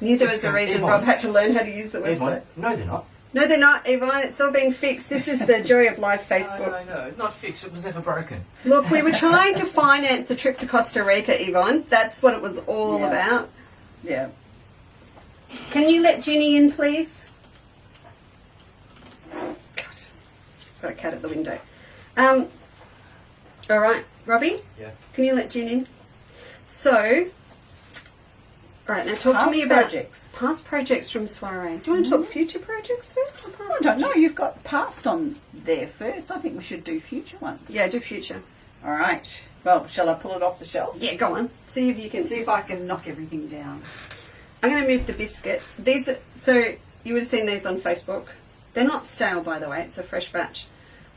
Knew there was a reason Yvonne. Rob had to learn how to use the website. Yvonne, no, they're not. No, they're not, Yvonne. It's all been fixed. This is the joy of live Facebook. No, not fixed. It was never broken. Look, we were trying to finance a trip to Costa Rica, Yvonne. That's what it was all Yeah. about. Yeah. Can you let Ginny in, please? God, got a cat at the window. All right, Robbie, Yeah. can you let Jen in? So, all right, now talk to me Past about projects. past projects from Soiree. Do you want to talk future projects first or past? I don't know. You've got past on there first. I think we should do future ones. Yeah, do future. All right. Well, shall I pull it off the shelf? Yeah, go on. See if you can. See if I can knock everything down. I'm going to move the biscuits. These are, so you would have seen these on Facebook. They're not stale, by the way. It's a fresh batch.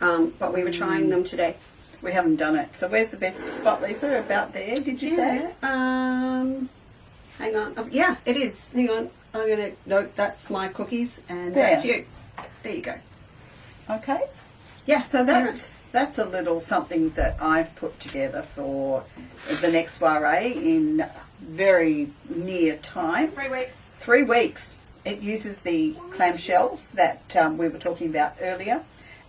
But we were trying them today. We haven't done it. So where's the best spot, Lisa? About there, did you say? Hang on. Oh, yeah, it is. Hang on. I'm going to... No, that's my cookies, and There. that's you. There you go. Okay. Yeah, So that's a little something that I've put together for the next soiree in very near time. 3 weeks. 3 weeks. It uses the clamshells that we were talking about earlier,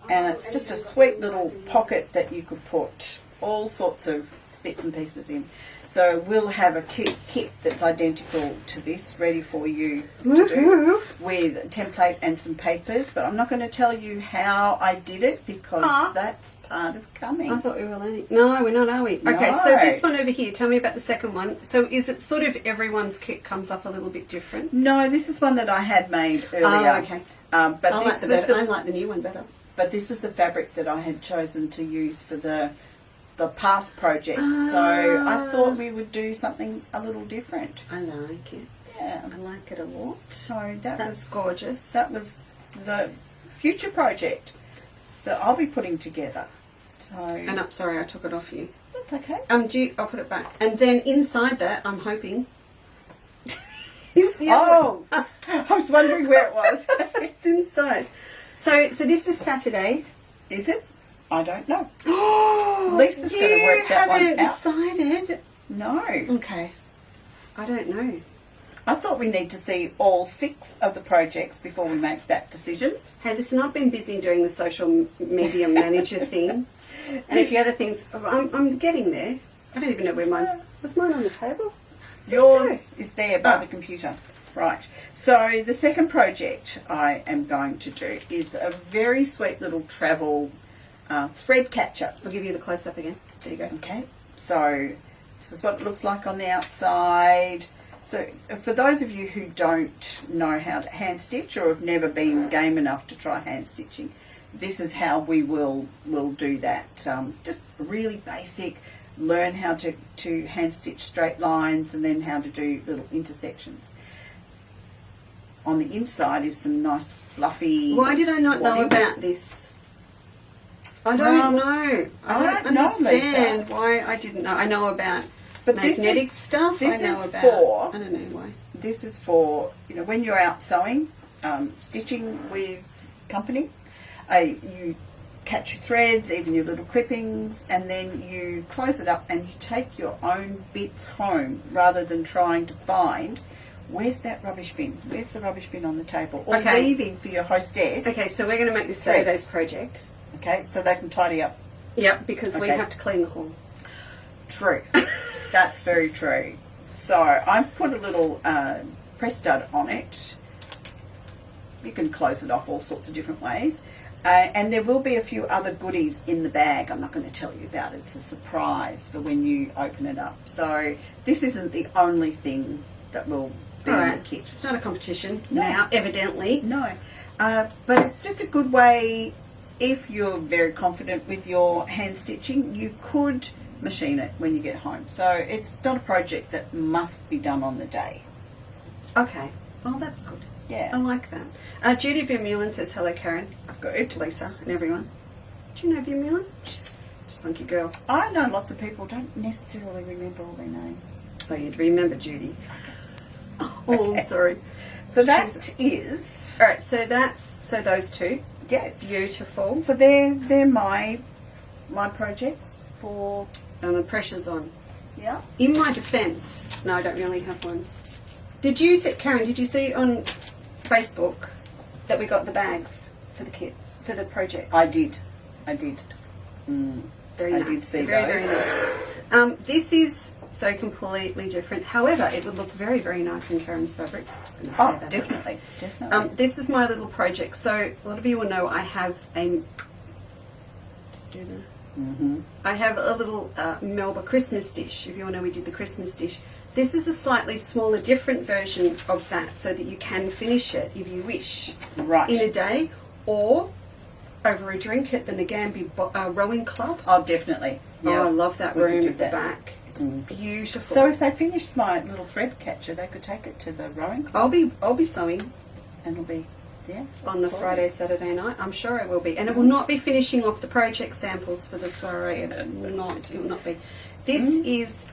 and it's just a sweet little pocket that you could put all sorts of bits and pieces in. So we'll have a kit that's identical to this ready for you to do with a template and some papers, but I'm not going to tell you how I did it because that's part of coming. I thought we were learning. No, we're not, are we? Okay, so this one over here, tell me about the second one. So is it sort of everyone's kit comes up a little bit different? No, this is one that I had made earlier. Oh, okay. But I like, I like the new one better. But this was the fabric that I had chosen to use for the past project. So I thought we would do something a little different. I like it. Yeah. I like it a lot. So That's gorgeous. That was the future project that I'll be putting together. So And I'm sorry, I took it off you. that's okay. I'll put it back. And then inside that, I'm hoping. is the other Oh, I was wondering where it was. it's inside. So this is Saturday. Is it? I don't know. Oh, Lisa's going to work that one haven't out. decided. No. Okay. I don't know. I thought we need to see all 6 of the projects before we make that decision. Hey, listen, I've been busy doing the social media manager thing. And a few other things. I'm getting there. I don't even know where mine's... Was mine on the table? Yours is there by the computer. Right. So the second project I am going to do is a very sweet little travel thread catcher. I'll give you the close-up again. There you go. Okay. So this is what it looks like on the outside. So for those of you who don't know how to hand stitch or have never been game enough to try hand stitching, this is how we will do that. Just really basic. Learn how to hand stitch straight lines and then how to do little intersections. On the inside is some nice fluffy... Why did I not know wadding. about this? I don't know. I don't know, understand Lisa. why I didn't know. I know about But this magnetic is- stuff. this I know is about. for- I don't know why. This is for, when you're out sewing, stitching with company. You catch your threads, even your little clippings, and then you close it up and you take your own bits home rather than trying to find where's that rubbish bin? Where's the rubbish bin on the table? Or Okay. leaving for your hostess. Okay, so we're going to make this Threads. Saturday's project. Okay, so they can tidy up. Yep, because we Okay. have to clean the hall. True. That's very true. So I put a little press stud on it. You can close it off all sorts of different ways. And there will be a few other goodies in the bag. I'm not going to tell you about it. It's a surprise for when you open it up. So this isn't the only thing that will be All in right. the kit. It's not a competition No. now, evidently. No. But it's just a good way, if you're very confident with your hand stitching, you could machine it when you get home. So it's not a project that must be done on the day. Okay. Oh, that's good. Yeah. I like that. Judy Vermeulen says, hello, Karen. Good. Lisa and everyone. Do you know Vermeulen? She's a funky girl. I know lots of people don't necessarily remember all their names. Oh, you'd remember Judy. Oh, I'm sorry. So She's- that is, All right, so those two. yes. Beautiful. So they're my projects for, And the pressure's on. yeah. In my defence, no, I don't really have one. Did you see, Karen, did you see on Facebook that we got the bags for the kids, for the projects? I did. Very I nice. did see very, those. Very nice. This is so completely different. However, it would look very, very nice in Karen's fabrics. I'm just gonna say Oh, that. definitely. This is my little project. So a lot of you will know I have a. Just do the. I have a little Melba Christmas dish. If you all know, we did the Christmas dish. This is a slightly smaller, different version of that, so that you can finish it if you wish Right. in a day, or over a drink at the Nagambi Rowing Club. Oh, definitely. Yeah. Oh, I love that We could room do at the that. back. It's beautiful. So if they finished my little thread catcher, they could take it to the rowing club I'll be sewing and it'll be, yeah. on the sorted. Friday, Saturday night. I'm sure it will be, and it will not be finishing off the project samples for the soiree. It will not be. This is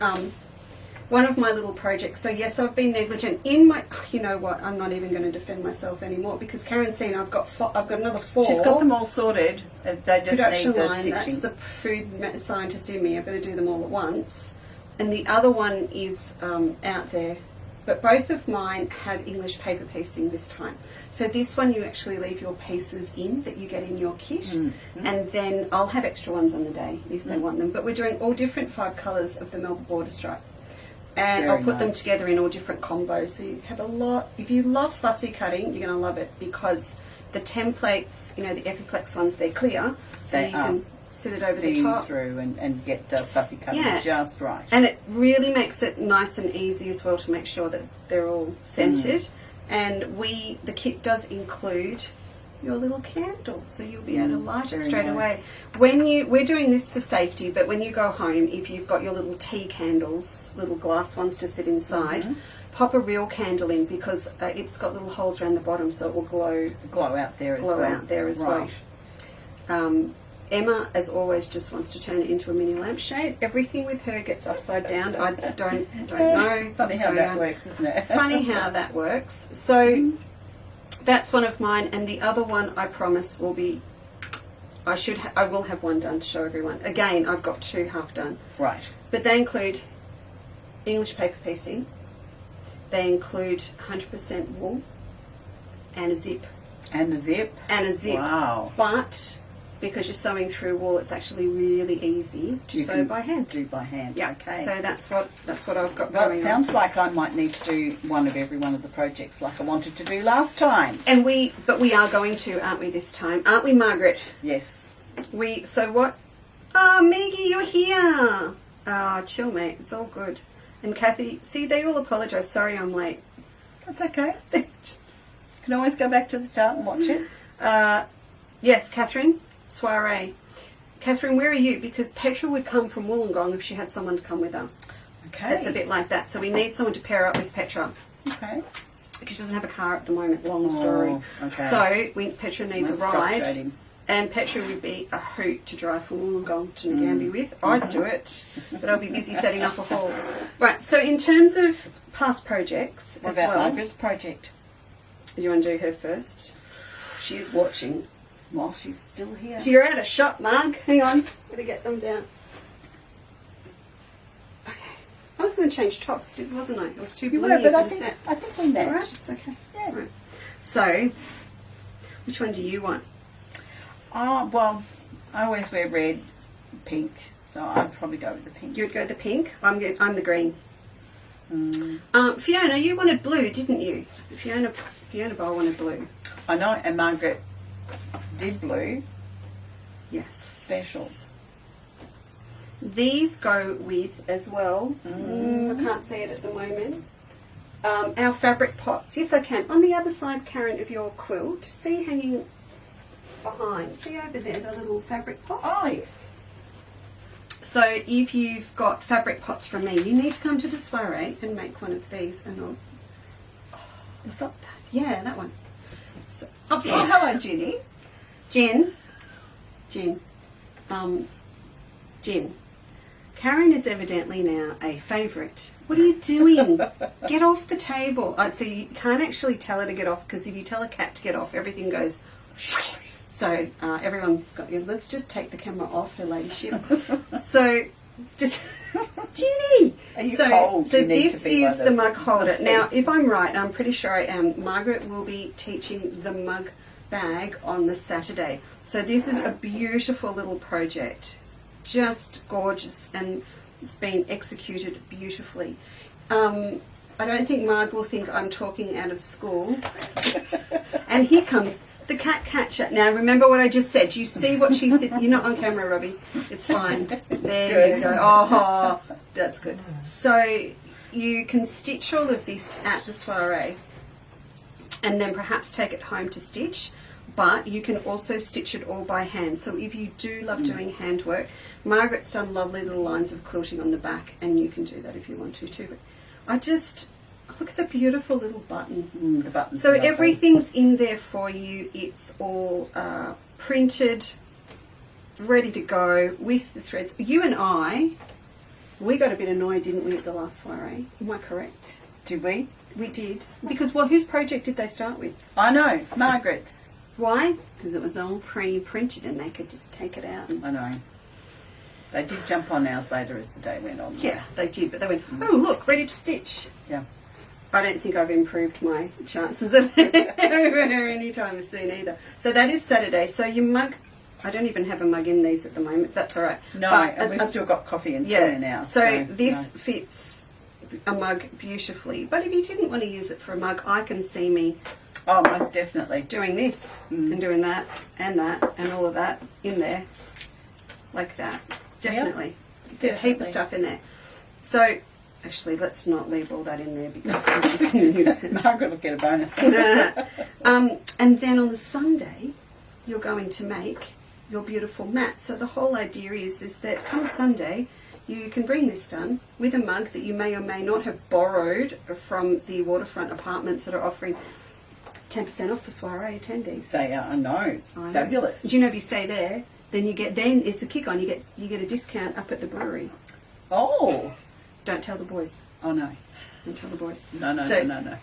one of my little projects. So yes, I've been negligent in my. You know what? I'm not even going to defend myself anymore because Karen's seen I've got another 4. She's got them all sorted. They just Production need the line. That's stitching. the food scientist in me. I've got to do them all at once, and the other one is out there. But both of mine have English paper piecing this time. So this one you actually leave your pieces in that you get in your kit, and then I'll have extra ones on the day if they want them. But we're doing all different 5 colours of the Melbourne border stripe. And Very I'll put them nice. together in all different combos. So you have a lot. If you love fussy cutting, you're going to love it because the templates, the Epiplex ones, they're clear. So They you are. can sit it over the See top. through and get the fussy cutting Yeah. just right. And it really makes it nice and easy as well to make sure that they're all centered. And the kit does include your little candle, so you'll be able to light it very straight nice. away. We're doing this for safety, but when you go home, if you've got your little tea candles, little glass ones to sit inside, pop a real candle in because it's got little holes around the bottom, so it will glow out there as well. out there as Right. well. Emma, as always, just wants to turn it into a mini lampshade. Everything with her gets upside down. I don't know. Funny what's how going that on. works, isn't it? Funny how that works. So that's one of mine, and the other one I promise will be. I will have one done to show everyone. Again, I've got 2 half done, Right. but they include English paper piecing. They include 100% wool and a zip. And a zip. Wow. But because you're sewing through wool, it's actually really easy to You sew can by hand. do by hand. Yeah. Okay. So that's what I've got Well, going it on. sounds like I might need to do one of every one of the projects like I wanted to do last time. And we are going to, aren't we, this time? Aren't we, Margaret? Yes. So what? Oh, Maggie, you're here. Oh, chill, mate. It's all good. And Kathy, see, they all apologise. Sorry I'm late. That's okay. Can always go back to the start and watch it. Yes, Catherine, Soiree. Catherine, where are you? Because Petra would come from Wollongong if she had someone to come with her. Okay. It's a bit like that. So we need someone to pair up with Petra. Okay. Because she doesn't have a car at the moment. Long story. okay. So Petra needs That's a ride. frustrating. And petrol would be a hoot to drive from Wollongong to Ngambie with. I'd do it, but I'll be busy setting up a hall. Right, so in terms of past projects What as about well, Margaret's project? do you want to do her first? She's watching. While she's still here. So you're out of shot, Marg. Hang on. Gotta get them down. Okay. I was going to change tops, wasn't I? It was too You blue were, but for I the think, set. I think we Is that matched. right? It's okay. Yeah. Right. So, which one do you want? Oh, well, I always wear red, pink, so I'd probably go with the pink. You'd go the pink. I'm the green. Mm. Fiona, you wanted blue, didn't you? Fiona Bowl wanted blue. I know, and Margaret did blue. Yes. Special. These go with as well. I can't see it at the moment. Our fabric pots. Yes, I can. On the other side, Karen, of your quilt, see hanging behind. See over there, the little fabric pot? Oh, yes. So if you've got fabric pots from me, you need to come to the Soiree and make one of these. And I'll... It's not Yeah, that one. So, Oh, hello, Ginny. Jen. Karen is evidently now a favourite. What are you doing? Get off the table. So you can't actually tell her to get off, because if you tell a cat to get off, everything goes... So everyone's got... Let's just take the camera off, her ladyship. So just... Ginny! Are you so cold? so You need this to be is by the mug holder. Now, if I'm right, I'm pretty sure I am, Margaret will be teaching the mug bag on the Saturday. So this is a beautiful little project. Just gorgeous, and it's been executed beautifully. I don't think Marg will think I'm talking out of school. And here comes the cat catcher. Now remember what I just said. You see what she said. You're not on camera, Robbie. It's fine. There you go. Oh, that's good. So you can stitch all of this at the Soiree and then perhaps take it home to stitch. But you can also stitch it all by hand. So if you do love doing handwork, Margaret's done lovely little lines of quilting on the back, and you can do that if you want to too. But I just, look at the beautiful little button. The buttons. So everything's in there for you. It's all printed, ready to go with the threads. You and I, we got a bit annoyed, didn't we, at the last Soiree? Am I correct? Did we? We did. Because, well, whose project did they start with? I know, Margaret's. Why? Because it was all pre-printed and they could just take it out. I know. They did jump on ours later as the day went on. Yeah, they did, but they went, oh, look, ready to stitch. Yeah. I don't think I've improved my chances of any time soon either. So that is Saturday. So your mug, I don't even have a mug in these at the moment. That's all right. No, But, and we've still got coffee and tea yeah. now. So this fits a mug beautifully. But if you didn't want to use it for a mug, I can see me Oh, most definitely. doing this and doing that and all of that in there. Like that. Definitely. Fit a heap of definitely. stuff in there. So, actually, let's not leave all that in there because you can use it. Margaret will get a bonus. And then on the Sunday, you're going to make your beautiful mat. So the whole idea is that come Sunday, you can bring this done with a mug that you may or may not have borrowed from the waterfront apartments that are offering 10% off for Soiree attendees. They are, I know, I know. fabulous. Do you know if you stay there, then it's a kick on. You get a discount up at the brewery. Oh, Don't tell the boys. oh no, Don't tell the boys. no.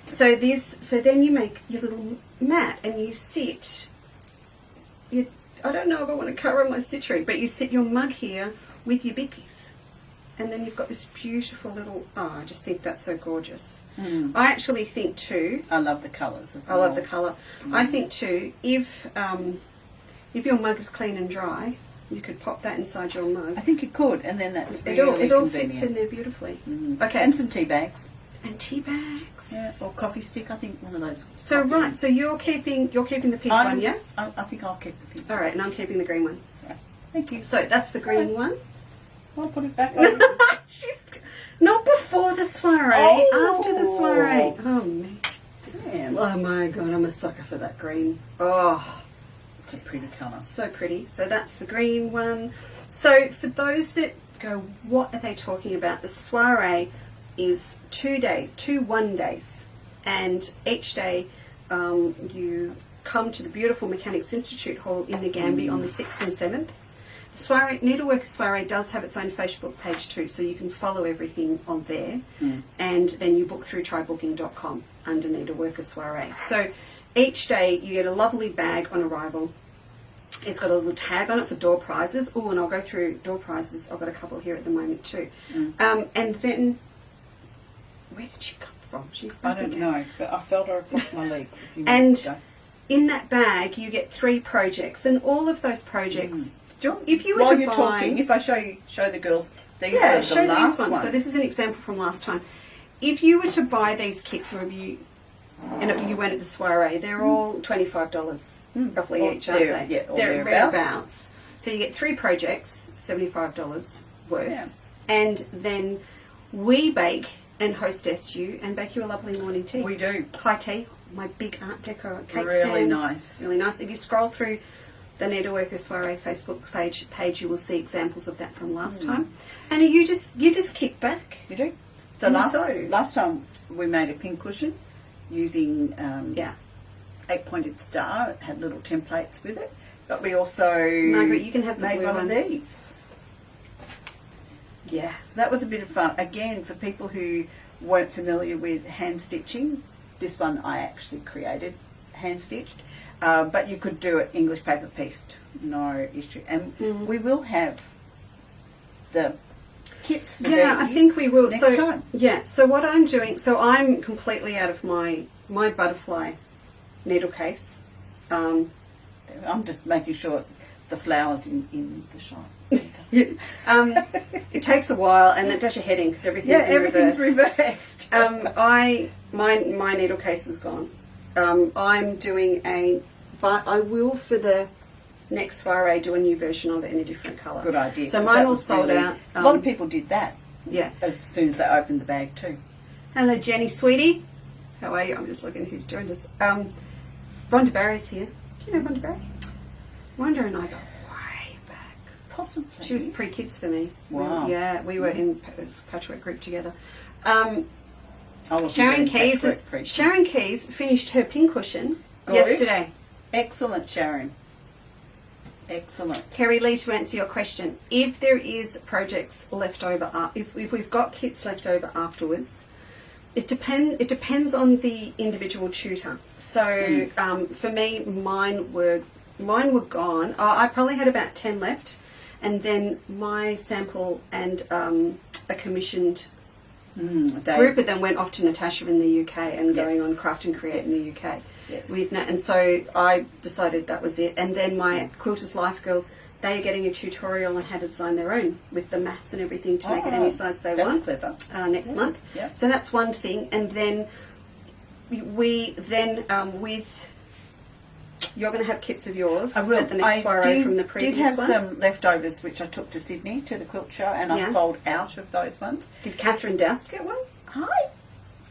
So then you make your little mat and you sit. I don't know if I want to cover my stitchery, but you sit your mug here with your bickies, and then you've got this beautiful little. Oh, I just think that's so gorgeous. I actually think too. I love the colours. I love the colour. I think too, if your mug is clean and dry, you could pop that inside your mug. I think you could, and then that's It really all convenient. fits in there beautifully. Okay, and some tea bags. And tea bags. Yeah, or coffee stick. I think one of those. So coffee- right, so you're keeping the pink one, yeah? I think I'll keep the pink. All right, and I'm keeping the green one. Right. Thank you. So that's the green one. I'll put it back on. She's not before the Soiree, Oh. after the Soiree. Oh man. Damn. Oh my god, I'm a sucker for that green. Oh, It's a pretty colour. so pretty. So that's the green one. So for those that go, what are they talking about? The Soiree is 2 1 days, and each day you come to the beautiful Mechanics Institute Hall in Nagambie on the 6th and 7th. The Soiree, Needleworker Soiree does have its own Facebook page too, so you can follow everything on there. And then you book through trybooking.com under Needleworker Soiree. So each day you get a lovely bag on arrival. It's got a little tag on it for door prizes. Oh, and I'll go through door prizes. I've got a couple here at the moment too. And then, where did she come from? She's I back don't again. know, but I felt her across my legs a few And minutes ago. in that bag, you get 3 projects, and all of those projects. If you were While to you're buy, talking, if I show the girls, these yeah, are the show last these ones. So this is an example from last time. If you were to buy these kits, or if you went at the Soiree, they're all $25 roughly Or each, aren't they? yeah, or they're thereabouts. thereabouts. So you get 3 projects, $75 worth, Yeah. and then we bake and hostess you and bake you a lovely morning tea. We do. High tea, my big Art Deco cake Really stands. nice. Really nice. If you scroll through the Needleworker Soiree Facebook page, you will see examples of that from last time. And you just kick back. You do. So And last time we made a pin cushion using 8-pointed star. It had little templates with it. But we also Margaret, you can have the made blue one one. of these. Yeah, so that was a bit of fun. Again, for people who weren't familiar with hand stitching, this one I actually created, hand stitched. But you could do it English paper pieced, no issue. And we will have the kits for Yeah, I these think we will. next time. Yeah, so what I'm doing, so I'm completely out of my butterfly needle case. I'm just making sure the flowers in the shine. It takes a while, and it does your head in because everything's in reverse. reversed. My needle case is gone. I'm doing but I will for the next Soiree do a new version of it in a different colour. Good idea. So 'cause mine that all was sold really- out. A lot of people did that Yeah. as soon as they opened the bag too. Hello, Jenny, sweetie. How are you? I'm just looking who's joined us. Rhonda Barry's here. Do you know Rhonda Barry? Rhonda and I go way back. Possibly. She was pre-kids for me. Wow. We were in a patchwork group together. I wasn't Sharon doing Keys. patchwork pre-kids. Sharon Keys finished her pincushion Good. yesterday. Excellent, Sharon. Excellent. Kerry Lee, to answer your question, if there is projects left over, if we've got kits left over afterwards, it depends on the individual tutor. So for me, mine were gone. I probably had about 10 left, and then my sample and a commissioned group of them went off to Natasha in the UK and going on Craft and Create in the UK. Yes. With Nat, and so I decided that was it. And then my Quilters Life girls, they are getting a tutorial on how to design their own with the maths and everything to make it any size they That's want clever. next month. Yeah. So that's one thing. And then with you're going to have kits of yours I will. at the next soiree from the previous did have one. some leftovers which I took to Sydney to the quilt show, and Yeah. I sold out of those ones. Did Catherine Doust get one? I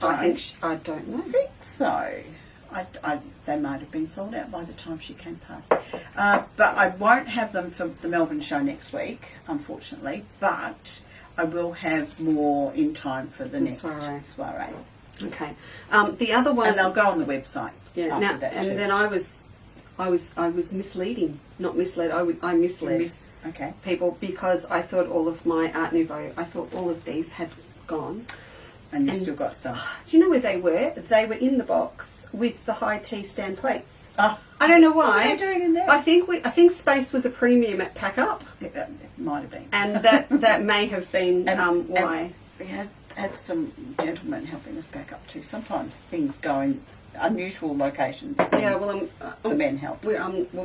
don't know. I think so. They might have been sold out by the time she came past. But I won't have them for the Melbourne show next week, unfortunately. But I will have more in time for the next soiree. Okay. The other one, And they'll go on the website. yeah. after Now, that and too. then I was misleading, not misled. I misled Okay. people because I thought all of my Art Nouveau, I thought all of these had gone. And you've still got some. Do you know where they were? They were in the box with the high tea stand plates. Oh, I don't know what why. are they doing in there? I think space was a premium at Pack Up, It might have been. and that may have been And- why. We had some gentlemen helping us pack up too. Sometimes things go in unusual locations. Yeah, well, the men help. we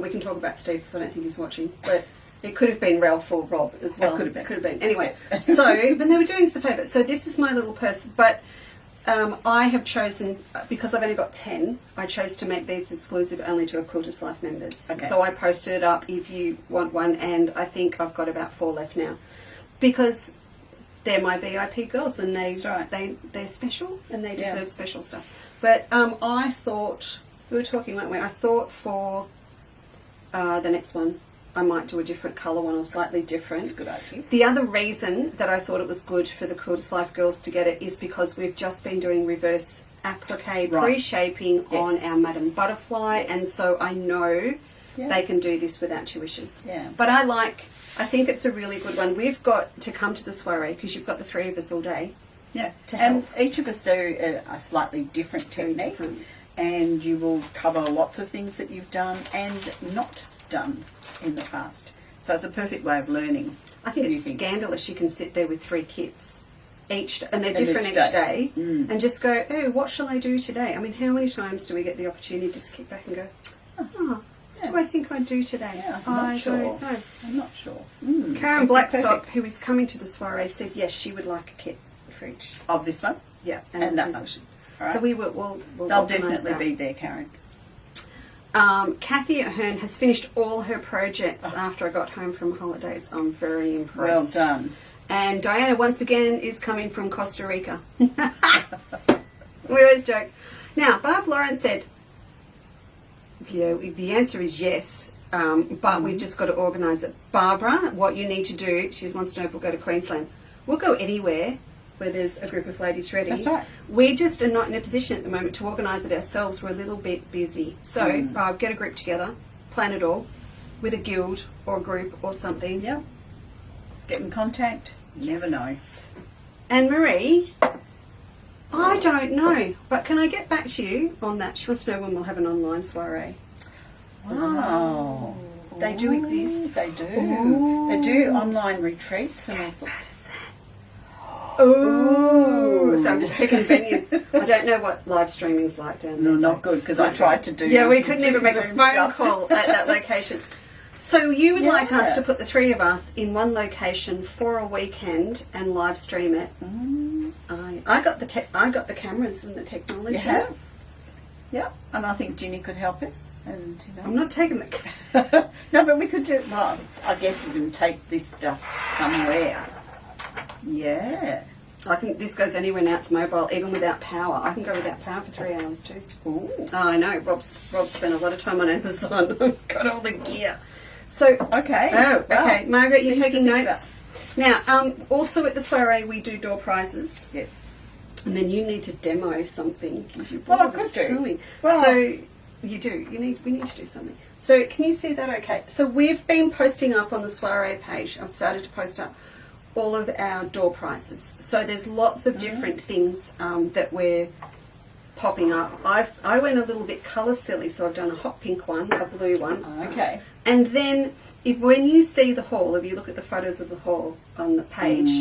can talk about Steve because I don't think he's watching, but it could have been Ralph or Rob as well. It could have been. Anyway, so but they were doing us a favour. So this is my little purse, but I have chosen, because I've only got 10, I chose to make these exclusive only to our Quilters Life members. Okay. So I posted it up if you want one, and I think I've got about 4 left now, because they're my VIP girls, and That's right. they're special, and they Yeah. deserve special stuff. But I thought, we were talking, weren't we? I thought for the next one, I might do a different colour one or slightly different. That's a good idea. The other reason that I thought it was good for the Quilters Life girls to get it is because we've just been doing reverse applique Right. pre-shaping on Yes. our Madame Butterfly, Yes. and so I know Yeah. they can do this without tuition. Yeah. But I think it's a really good one. We've got to come to the soiree because you've got the three of us all day. Yeah, To and help. each of us do a slightly different Very technique, different. and you will cover lots of things that you've done and not done in the past. So it's a perfect way of learning. I think new it's things. scandalous you can sit there with three kits each, and they're And different each each day. day, Mm. and just go, oh, what shall I do today? I mean, how many times do we get the opportunity to just kick back and go, oh, what do I think I'd do today? Yeah, I'm not I sure. don't know. I'm not sure. Mm, Karen okay, Blackstock, perfect. who is coming to the soiree, said yes, she would like a kit for each. Of this one, Yeah, and that one. version. All right. So we'll They'll organise definitely that. be there, Karen. Kathy Ahern has finished all her projects after I got home from holidays. I'm very Well impressed. done. And Diana, once again, is coming from Costa Rica. We always joke. Now, Barb Lawrence said, yeah, the answer is yes, but we've just got to organise it. Barbara, what you need to do, she wants to know if we'll go to Queensland. We'll go anywhere where there's a group of ladies ready. That's right. We just are not in a position at the moment to organise it ourselves. We're a little bit busy. So, Barb, get a group together, plan it all, with a guild or a group or something. Yeah. Get in contact. You never know. And Marie, I don't know, but can I get back to you on that? She wants to know when we'll have an online soiree. Wow. They do exist. They do. Ooh. They do online retreats and all sorts. Oh, so I'm just picking venues. I don't know what live streaming's like down there. No, not good, because I tried to do. Yeah, we couldn't even make a Zoom phone stuff. call at that location. So you would like us Yeah. to put the three of us in one location for a weekend and live stream it? I got the cameras and the technology. You have? Yeah, and I think Ginny could help us. And I'm not taking the. No, but we could do. Well, I guess we can take this stuff somewhere. Yeah. I think this goes anywhere now. It's mobile, even without power. I can go without power for 3 hours too. Ooh. Oh, I know. Rob's spent a lot of time on Amazon. Got all the gear. So Okay. Oh, Well, okay. Margaret, you're things to taking think notes. Now, also at the soiree we do door prizes, Yes. and then you need to demo something. Well, I could do. Sewing. Well- So you do. We need to do something. So can you see that? Okay. So we've been posting up on the soiree page. I've started to post up all of our door prizes. So there's lots of different things that we're popping up. I went a little bit colour silly, so I've done a hot pink one, a blue one. Okay. And then when you see the hall, if you look at the photos of the hall on the page,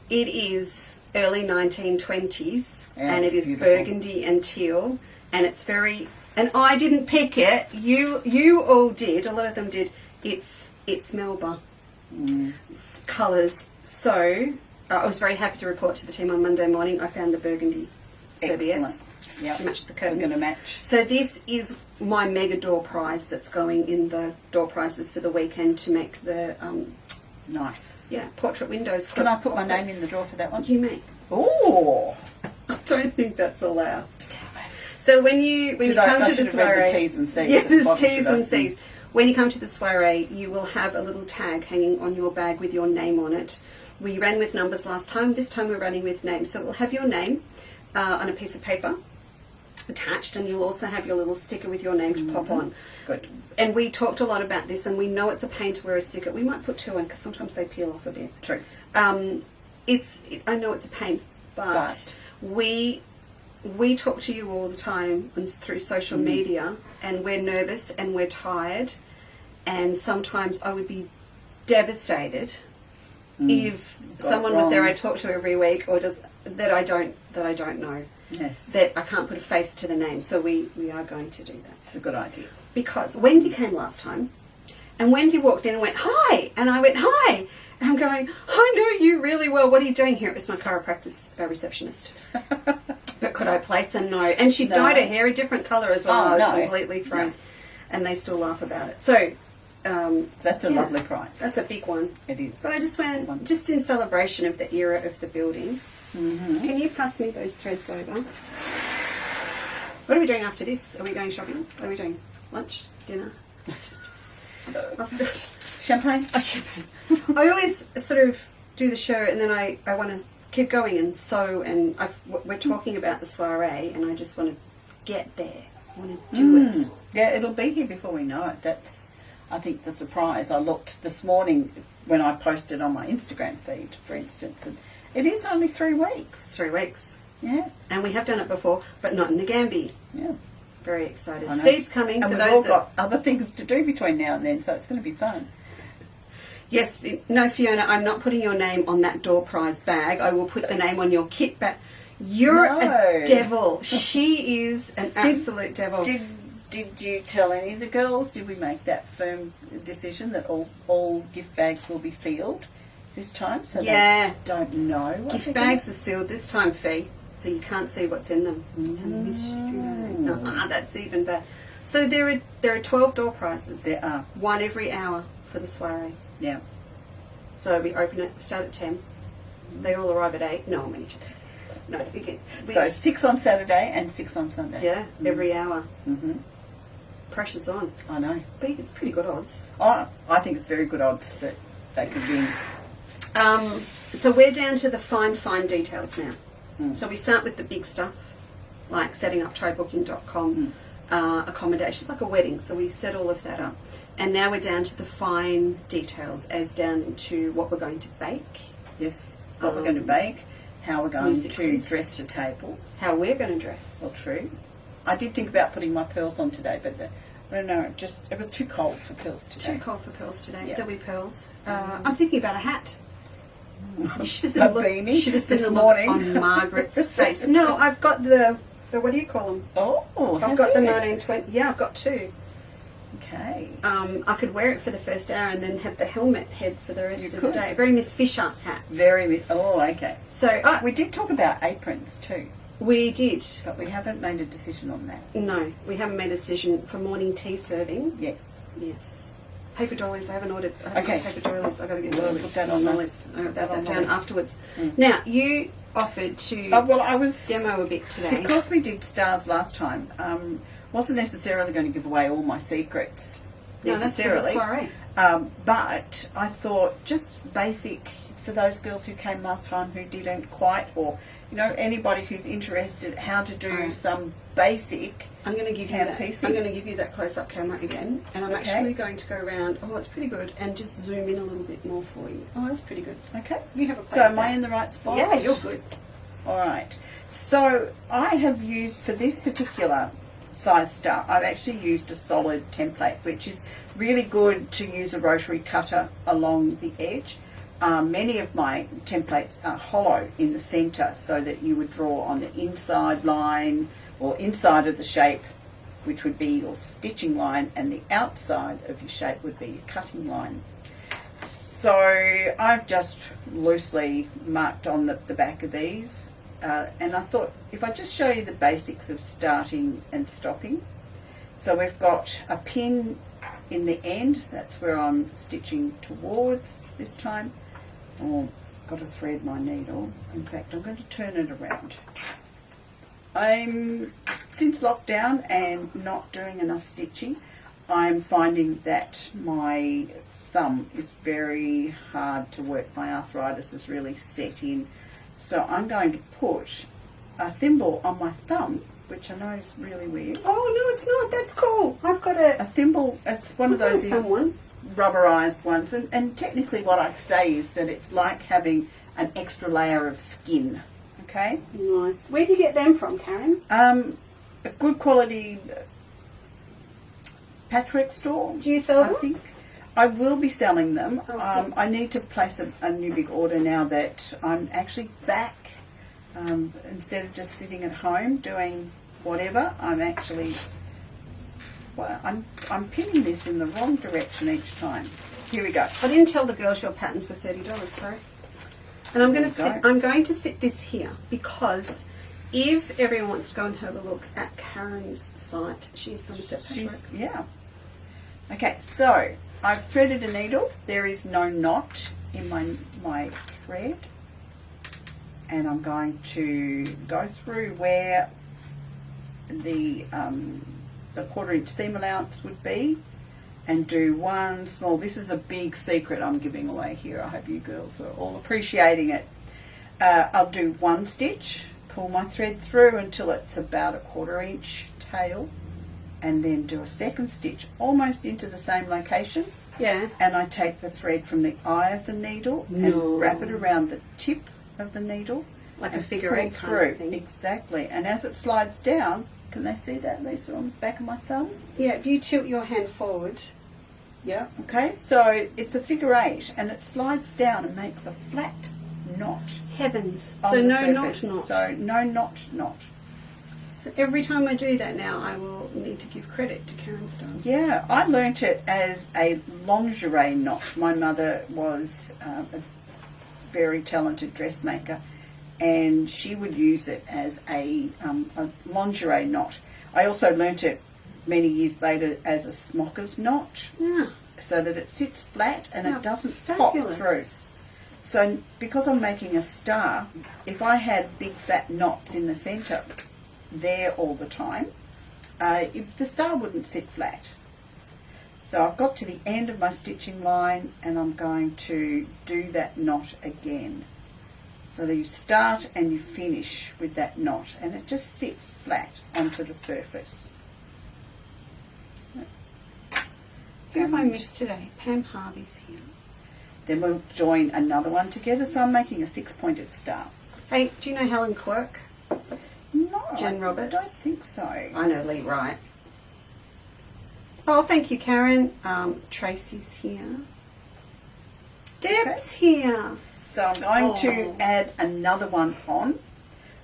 it is early 1920s, Yeah, and it it's is beautiful. burgundy and teal, and it's very, and I didn't pick it, you all did, a lot of them did, it's Melba colours. So I was very happy to report to the team on Monday morning I found the burgundy serviettes Yep. to match the We're curtains. going to match. So this is my mega door prize that's going in the door prizes for the weekend to make the Nice. portrait windows. Can I put my name in the drawer for that one? You may. Oh. I don't think that's allowed. So when you come to the should have read soiree, the T's and C's. yeah, at the there's bottom, T's should I? and C's. When you come to the soiree, you will have a little tag hanging on your bag with your name on it. We ran with numbers last time. This time we're running with names. So we'll have your name on a piece of paper attached, and you'll also have your little sticker with your name to pop on. Good. And we talked a lot about this, and we know it's a pain to wear a sticker. We might put two in because sometimes they peel off a bit. True. I know it's a pain, but we talk to you all the time and through social media, and we're nervous and we're tired, and sometimes I would be devastated if Got someone was there wrong. I talk to every week, or that I don't know, Yes. that I can't put a face to the name. So we are going to do that. It's a good idea. Because Wendy came last time, and Wendy walked in and went, "Hi," and I went, "Hi," and I'm going, "I know you really well. What are you doing here?" It was my chiropractor's receptionist. But could I place them? No. And she No. dyed her hair a different colour as well. Oh, I was no. completely thrown. No. And they still laugh about it. So That's a lovely prize. that's a big one. It is. But I just Good one. went, just in celebration of the era of the building. Mm-hmm. Can you pass me those threads over? What are we doing after this? Are we going shopping? What are we doing? Lunch? Dinner? I forgot. Champagne? Oh, champagne. I always sort of do the show, and then I want to keep going and sew, and we're talking about the soiree, and I just want to get there. I want to do it. Yeah, it'll be here before we know it. That's, I think, the surprise. I looked this morning when I posted on my Instagram feed, for instance, and it is only 3 weeks. 3 weeks. Yeah. And we have done it before, but not in Nagambie. Yeah. Very excited. I know. Steve's coming. And for we've those all got other things to do between now and then, so it's going to be fun. Yes, no, Fiona, I'm not putting your name on that door prize bag. I will put the name on your kit bag. You're a devil. She is an absolute devil. Did you tell any of the girls? Did we make that firm decision that all gift bags will be sealed this time? So yeah. they don't know what Gift bags are sealed this time, Fee, so you can't see what's in them. It's a mystery. That's even bad. So there are 12 door prizes. There are. 1 every hour for the soiree. Yeah. So we open it, start at 10. They all arrive at 8. No, I'm only joking. No, So 6 on Saturday and 6 on Sunday. Yeah, every hour. Mm-hmm. Pressure's on. I know. But it's pretty good odds. I think it's very good odds that they could win. So we're down to the fine details now. So we start with the big stuff, like setting up tobooking.com, accommodations, like a wedding. So we set all of that up. And now we're down to the fine details, as down to what we're going to bake. Yes, what we're going to bake, how we're going to musicals. dress the tables. How we're going to dress. Well, true. I did think about putting my pearls on today, but I don't know, it was too cold for pearls today. Too cold for pearls today. Yeah. There'll be pearls. I'm thinking about a hat. You should A have seen beanie you should have seen this the look morning. on Margaret's face. No, I've got the what do you call them? Oh, I've got the 1920. Yeah, I've got 2. Okay. I could wear it for the first hour and then have the helmet head for the rest You of could. the day. Very Miss Fisher hats. Okay. So We did talk about aprons too, we did. but we haven't made a decision on that. No, we haven't made a decision for morning tea serving. Yes. Yes. Paper doilies. I haven't ordered. I haven't Okay. got paper doilies. I've got to get We'll doilies. put that on the list. I'll put that on the down list. afterwards. Now, you offered to Well, I was demo a bit today. because we did stars last time. Wasn't necessarily going to give away all my secrets. No, that's for the Necessarily. soiree. But I thought just basic for those girls who came last time who didn't quite, or anybody who's interested, how to do Right. some basic. I'm going to give you Hand that. piecing. I'm going to give you that close-up camera again, and I'm Okay. actually going to go around. Oh, it's pretty good, and just zoom in a little bit more for you. Oh, that's pretty good. Okay. You have a play So with am I that. in the right spot? Yeah, you're good. All right. So I have used, for this particular size star, I've actually used a solid template, which is really good to use a rotary cutter along the edge. Many of my templates are hollow in the centre, so that you would draw on the inside line or inside of the shape, which would be your stitching line, and the outside of your shape would be your cutting line. So I've just loosely marked on the back of these, and I thought if I just show you the basics of starting and stopping. So we've got a pin in the end, so that's where I'm stitching towards this time. Oh, got to thread my needle. In fact, I'm going to turn it around. Since lockdown and not doing enough stitching, I'm finding that my thumb is very hard to work. My arthritis is really set in. So I'm going to put a thimble on my thumb, which I know is really weird. Oh no, it's not. That's cool. I've got A thimble, it's one of those someone. rubberized ones, and technically what I say is that it's like having an extra layer of skin. Okay. Nice. Where do you get them from, Karen? A good quality patchwork store. Do you sell I them? think I will be selling them. Okay. I need to place a new big order now that I'm actually back. Instead of just sitting at home doing whatever, I'm actually. Well, I'm pinning this in the wrong direction each time. Here we go. I didn't tell the girls your patterns were $30. Sorry. And I'm going to There you sit. go. I'm going to sit this here because if everyone wants to go and have a look at Karen's site, she's Sunset Patchwork. Yeah. Okay, so I've threaded a needle. There is no knot in my thread, and I'm going to go through where the 1/4 inch seam allowance would be, and do one small. This is a big secret I'm giving away here. I hope you girls are all appreciating it. I'll do one stitch, pull my thread through until it's about a 1/4 inch tail, and then do a second stitch almost into the same location. Yeah. And I take the thread from the eye of the needle No. and wrap it around the tip of the needle. Like a and figure pull eight kind of thing. Exactly. And as it slides down, can they see that, Lisa, on the back of my thumb? Yeah, if you tilt your hand forward. Yeah. Okay, so it's a figure 8 and it slides down and makes a flat knot. Heavens. on So the no surface. knot. So no knot. So every time I do that now, I will need to give credit to Karen Styles. Yeah, I learnt it as a lingerie knot. My mother was a very talented dressmaker, and she would use it as a lingerie knot. I also learnt it many years later as a smocker's knot, Yeah. so that it sits flat and Oh, it doesn't fabulous. pop through. So because I'm making a star, if I had big fat knots in the centre there all the time, the star wouldn't sit flat. So I've got to the end of my stitching line and I'm going to do that knot again. So that you start and you finish with that knot and it just sits flat onto the surface. Who have I missed today? Pam Harvey's here. Then we'll join another one together. So I'm making a 6-pointed star. Hey, do you know Helen Quirk? No, Jen Roberts? I don't think so. I know Lee Wright. Oh, thank you, Karen. Tracy's here. Deb's here. So I'm going Oh. to add another one on.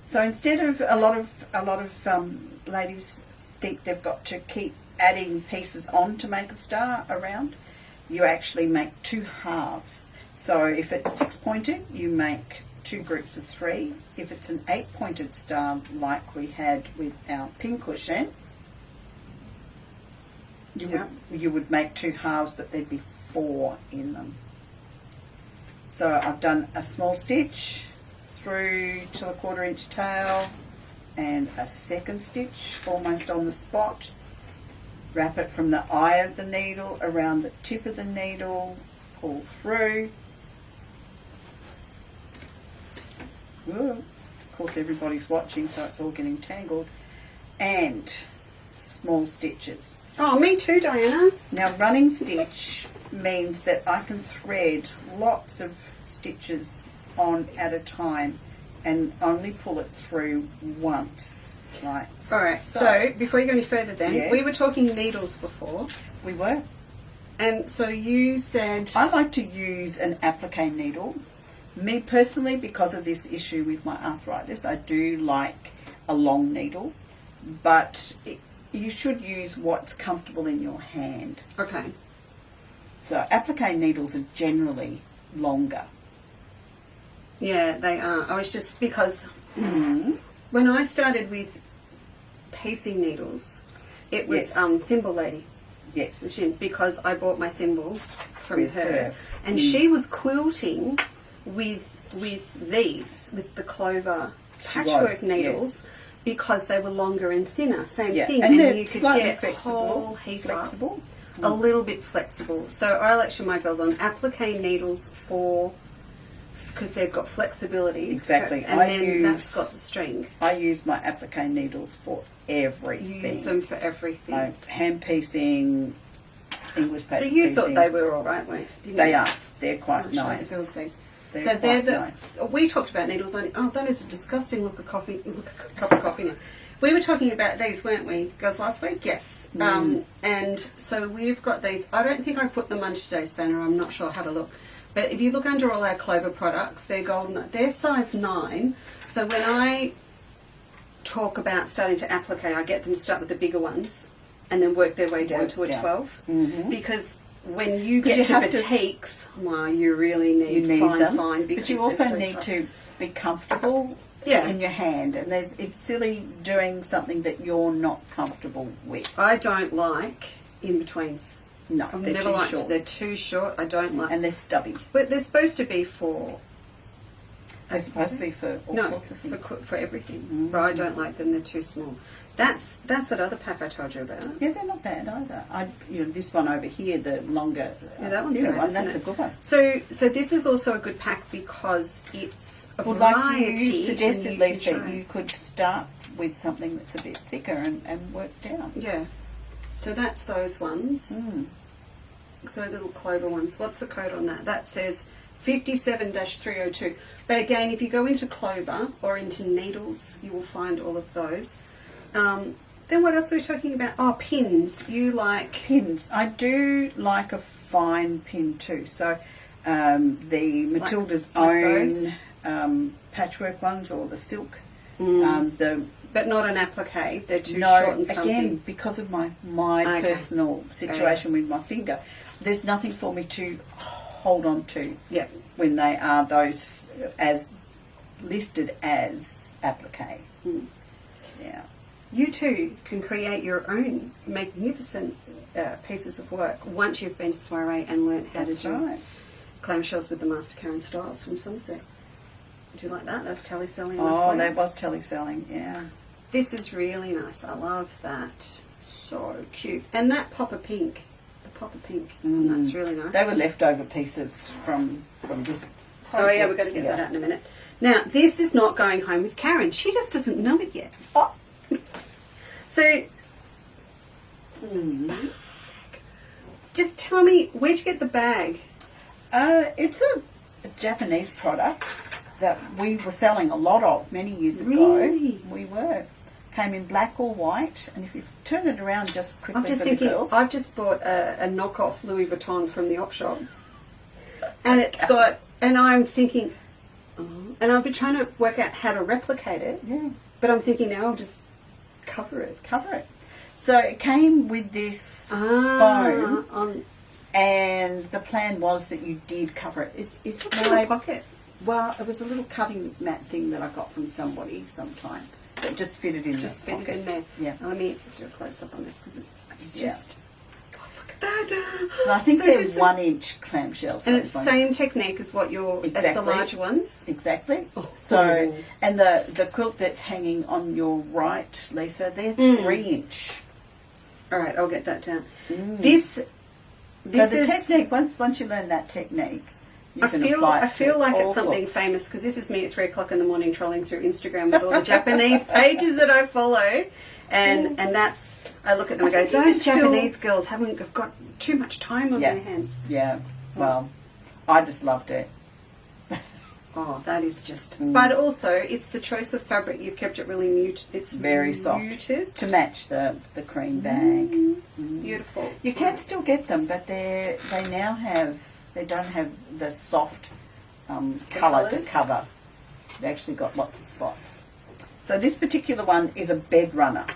So instead of a lot of ladies think they've got to keep adding pieces on to make a star around, you actually make 2 halves. So if it's 6-pointed, you make 2 groups of 3. If it's an 8-pointed star like we had with our pincushion, you would make 2 halves, but there'd be 4 in them. So I've done a small stitch through to a 1/4 inch tail and a second stitch almost on the spot. Wrap it from the eye of the needle around the tip of the needle, pull through. Ooh. Of course everybody's watching, so it's all getting tangled. And small stitches. Oh, me too, Diana. Now running stitch means that I can thread lots of stitches on at a time and only pull it through once. Right. All right. So before you go any further, then Yes. we were talking needles before, We were. and so you said I like to use an applique needle. Me personally, because of this issue with my arthritis, I do like a long needle, but you should use what's comfortable in your hand. okay. So applique needles are generally longer. Yeah, they are. I was just because when I started with piecing needles, it was Yes. Thimble Lady. Yes. Because I bought my thimble from With her, her. and she was quilting with the clover patchwork was, needles because they were longer and thinner. Same Yeah, thing, and they're you could slightly get flexible. whole heap Flexible. up, a little bit flexible. So I lecture my girls on applique needles because they've got flexibility. Exactly. and I then use- that's got the strength. I use my applique needles for everything. You use them for everything. Hand piecing, English paper So you thought piecing. they were all right, weren't you? They are. They're quite I'll show nice. the girls these. They're So they're quite the. nice. We talked about needles. Oh, that is a disgusting look of coffee. Look, a cup of coffee now. We were talking about these, weren't we, girls, last week? Yes. And so we've got these. I don't think I put them under today's banner. I'm not sure. Have a look. But if you look under all our Clover products, they're golden. They're size 9. So when I talk about starting to applique, I get them to start with the bigger ones and then work their way down Work to a down. 12. Mhm. Because when you 'Cause get you to have to- boutiques, well, you really need, You need fine, them, fine. Because but you they're also so need tight. to be comfortable Yeah. in your hand. And it's silly doing something that you're not comfortable with. I don't like in-betweens. No, I've they're never too liked short. They're too short. I don't like. And they're stubby. But they're supposed to be for. They're supposed to be for all No, sorts of things. for everything. But I don't like them. They're too small. That's that other pack I told you about. Yeah, they're not bad either. This one over here, the longer, Yeah, that one's thinner great, one, isn't that's it? a good one. So this is also a good pack because it's a Well, variety. like you suggested, and you Lisa, can try. you could start with something that's a bit thicker and work down. Yeah. So that's those ones. Mm. So little clover ones. What's the code on that? That says 57-302. But again, if you go into clover or into needles, you will find all of those. Then what else are we talking about? Oh, pins. You like... Pins. I do like a fine pin too. So the Matilda's those? own patchwork ones or the silk. Mm. But not an applique. They're too short and stumpy. Again, because of my Okay. personal situation with my finger, there's nothing for me to hold on to Yep. when they are those as listed as applique. Mm. Yeah. You too can create your own magnificent pieces of work once you've been to Soiree and learnt how That's to do right. clamshells with the Master Karen Styles from Somerset. Would you like that? That's teleselling. Oh, that was teleselling, yeah. This is really nice. I love that. So cute. And that popper pink. The popper pink. That's really nice. They were leftover pieces from this. Oh yeah, we've got to get that out in a minute. Now, this is not going home with Karen. She just doesn't know it yet. Oh. So, just tell me, where'd you get the bag? It's a Japanese product that we were selling a lot of many years ago. Really? We were. Came in black or white, and if you turn it around just quickly I'm just for thinking, the girls. I've just bought a knockoff Louis Vuitton from the op shop. And it's got, and I'm thinking, and I've been trying to work out how to replicate it. Yeah. But I'm thinking now I'll just cover it. Cover it. So it came with this foam, and the plan was that you did cover it. It's What's in the pocket? Well, it was a little cutting mat thing that I got from somebody sometime that just fitted in Just the fit pocket. it in there. Yeah. Let me do a close up on this because it's Yeah. just. God, look at that. So I think So they're this is- 1 inch clamshells. And it's the same technique as what as the Exactly. larger ones. Exactly. Oh. So, and the quilt that's hanging on your right, Lisa, they're 3 inch. All right, I'll get that down. Mm. This So the is. technique, once you learn that technique, you I can feel apply it I feel to like all it's something sorts. famous because this is me at 3 o'clock in the morning trolling through Instagram with all the Japanese pages that I follow, and that's I look at them and I go, think you those can still- Japanese girls have got too much time on Yeah. their hands. Yeah, well, I just loved it. Oh, that is just. Mm. But also, it's the choice of fabric. You've kept it really muted. It's Very soft. muted. To match the cream bag. Beautiful. You can still get them, but they don't have the soft colour to colours? cover. They actually got lots of spots. So this particular one is a bed runner.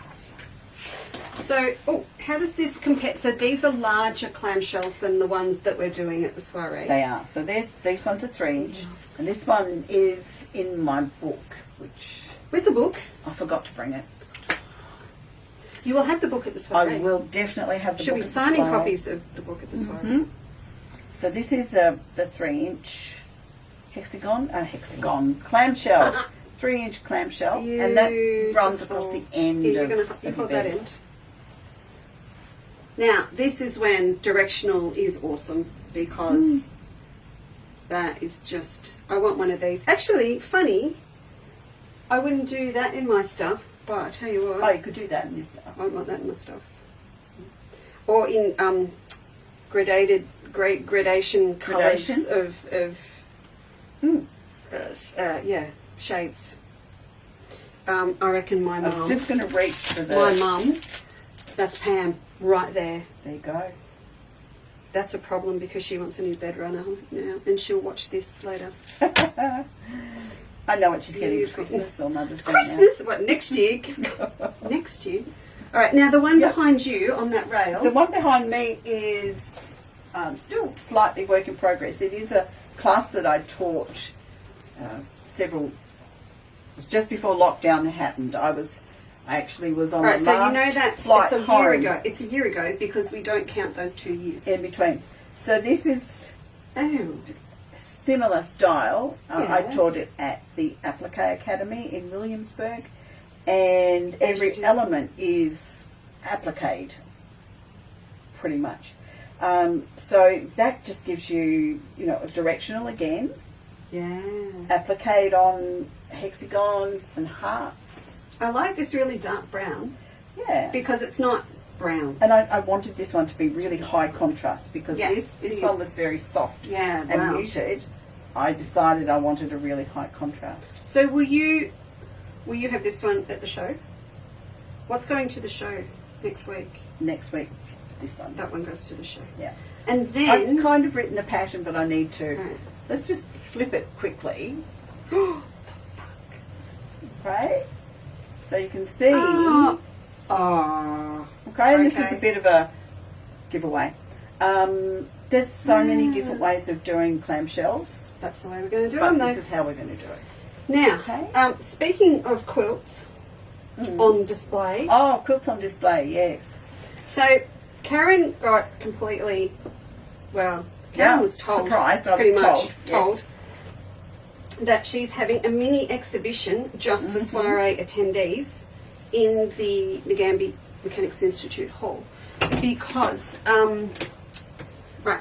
So, how does this compare? So these are larger clamshells than the ones that we're doing at the Soiree. They are. So these ones are 3 inch, and this one is in my book, which Where's the book? I forgot to bring it. You will have the book at the Soiree. I will definitely have the Should book. be at the signing Soiree. copies of the book at the Soiree. Mhm. So this is the 3 inch hexagon clamshell. 3 inch clamshell, and that runs across the end Here, of you the hold bed. that end. Now, this is when directional is awesome because that is just. I want one of these. Actually, funny. I wouldn't do that in my stuff, but I tell you what. Oh, you could do that in your stuff. I want that in my stuff. Or in gradation colours Gradation? of shades. I reckon my I was mum. just going to reach for the... My mum. That's Pam right there. There you go. That's a problem because she wants a new bed runner now, and she'll watch this later. I know what she's getting for Beautiful. Christmas or Mother's Day Christmas? What, next year? Next year. All right, now the one Yep. behind you on that rail. now. The one behind me is still slightly work in progress. It is a class that I taught it was just before lockdown happened. I actually was on All right, the so last you know that's flight it's a home year ago. It's a year ago because we don't count those 2 years. in between. So this is Oh. similar style. I Yeah. taught it at the Applique Academy in Williamsburg, and every element is appliqued, pretty much. So that just gives you, a directional again, Yeah. appliqued on hexagons and hearts. I like this really dark brown Yeah. because it's not brown. And I wanted this one to be really high contrast because Yes, this it one is. was very soft Yeah, and wow. muted. I decided I wanted a really high contrast. So will you have this one at the show? What's going to the show next week? Next week, this one. That one goes to the show. Yeah. And I've then kind of written a pattern, but I need to. Right. Let's just flip it quickly. Right? So you can see. Oh. Okay, and this is Okay. a bit of a giveaway. There's so many different ways of doing clamshells, That's the way we're going to do but them, this though. is how we're going to do it. Now, Okay. speaking of quilts on display, Oh, quilts on display, yes. so Karen got completely, Karen was told, surprised. I pretty was much told, that she's having a mini exhibition just for Soiree attendees in the Ngambie Mechanics Institute Hall because,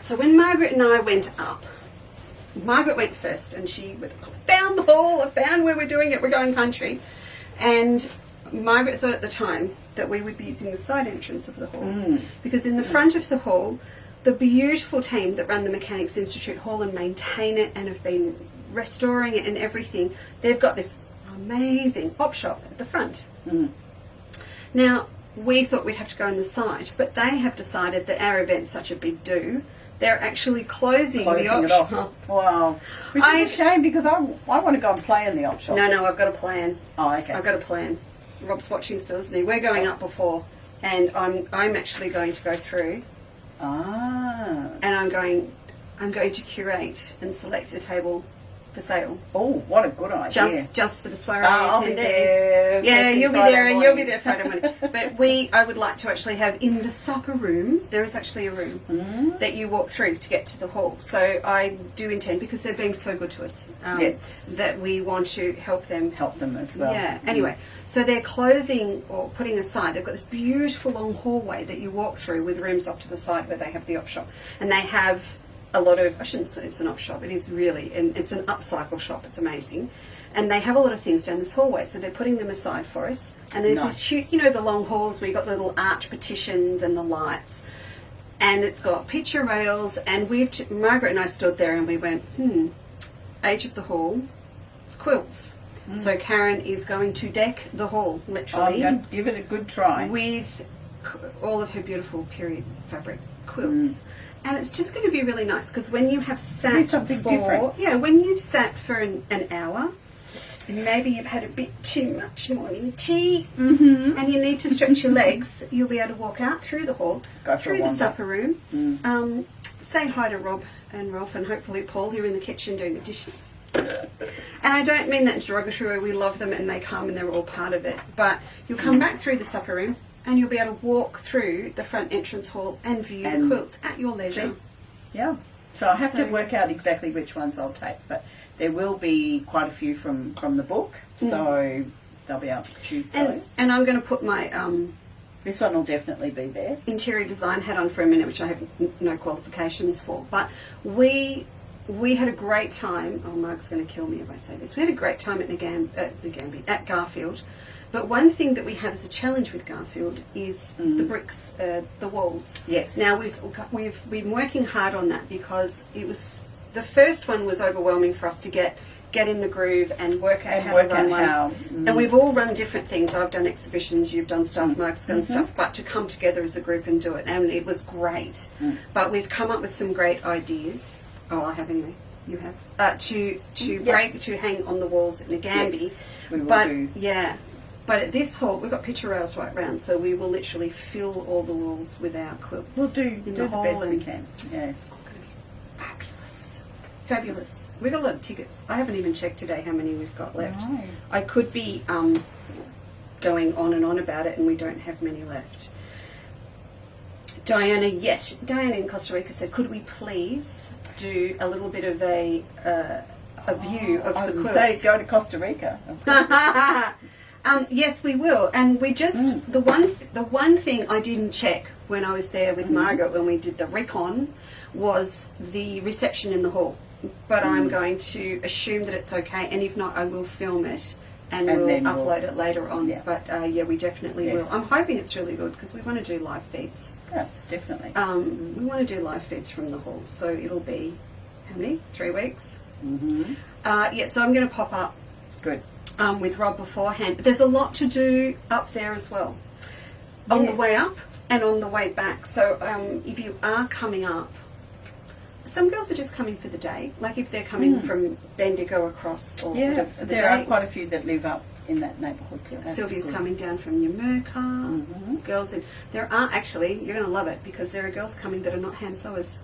so when Margaret and I went up, Margaret went first and she found the hall, I found where we're doing it, we're going country. And Margaret thought at the time that we would be using the side entrance of the hall because in the front of the hall, the beautiful team that run the Mechanics Institute Hall and maintain it and have been restoring it and everything, they've got this amazing op shop at the front. Now, we thought we'd have to go on the side, but they have decided that our event's such a big do, they're actually closing the op it off. shop. Wow. Which is a shame because I want to go and play in the op shop. No, I've got a plan. Oh, okay. I've got a plan. Rob's watching still, isn't he? We're going up before, and I'm actually going to go through, Ah. and I'm going to curate and select a table for sale. Oh, what a good idea. Just for the soiree I'll be attendees. there. Yeah, first thing you'll be Friday there, and morning. you'll be there Friday morning. But I would like to actually have in the supper room. There is actually a room that you walk through to get to the hall. So I do intend, because they're being so good to us, Yes. that we want to help them. Help them as well. Yeah. Anyway, so they're closing or putting aside. They've got this beautiful long hallway that you walk through with rooms off to the side where they have the op shop, and they have a lot of, I shouldn't say it's an op shop, it is really, and it's an upcycle shop, it's amazing. And they have a lot of things down this hallway, so they're putting them aside for us. And there's Nice. this huge, the long halls where you've got the little arch petitions and the lights. And it's got picture rails, and Margaret and I stood there and we went, age of the hall, quilts. So Karen is going to deck the hall, I'm literally, going to give it a good try. with all of her beautiful period fabric quilts. And it's just going to be really nice because when you have sat Be something different. Yeah, when you've sat for an hour and maybe you've had a bit too much morning tea and you need to stretch your legs, you'll be able to walk out through the hall, Go for a through the wander. supper room, say hi to Rob and Rolf and hopefully Paul, who are in the kitchen doing the dishes. And I don't mean that derogatory, we love them and they come and they're all part of it, but you'll come back through the supper room and you'll be able to walk through the front entrance hall and view the quilts at your leisure. Yeah. So I have to So- work out exactly which ones I'll take, but there will be quite a few from the book, so they'll be able to choose those. And I'm going to put my This one will definitely be there. interior design hat on for a minute, which I have no qualifications for. But we had a great time. Oh, Mark's going to kill me if I say this. We had a great time at Garfield. But one thing that we have as a challenge with Garfield is the bricks, the walls. Yes. Now we've been working hard on that because it was the first one was overwhelming for us to get in the groove and work out how to run one. And we've all run different things. I've done exhibitions, you've done stuff, Mark's done stuff, but to come together as a group and do it, and it was great. But we've come up with some great ideas. Oh, I have anyway. You have to hang on the walls in the Ngambie. Yes, we will do. Yeah. But at this hall, we've got picture rails right round, so we will literally fill all the walls with our quilts. We'll do the hall best we and can. Yes. it's all going to be fabulous. Fabulous. We've got a lot of tickets. I haven't even checked today how many we've got left. No. I could be going on and on about it, and we don't have many left. Diana in Costa Rica said, could we please do a little bit of a view of I the would quilts? say go to Costa Rica. Yes, we will. And we just the one thing I didn't check when I was there with Margaret when we did the recon was the reception in the hall. But I'm going to assume that it's okay, and if not, I will film it and we'll upload it later on. Yeah. But yeah, we definitely will. I'm hoping it's really good because we want to do live feeds. Yeah, definitely. We want to do live feeds from the hall, so it'll be how many? 3 weeks. Yeah, so I'm going to pop up. Good. With Rob beforehand. But there's a lot to do up there as well. On the way up and on the way back. So if you are coming up, some girls are just coming for the day. Like if they're coming from Bendigo across or whatever for the there day. are quite a few that live up in that neighbourhood. So Sylvia's coming down from Yamurka. Girls in there are actually, you're going to love it because there are girls coming that are not hand sewers.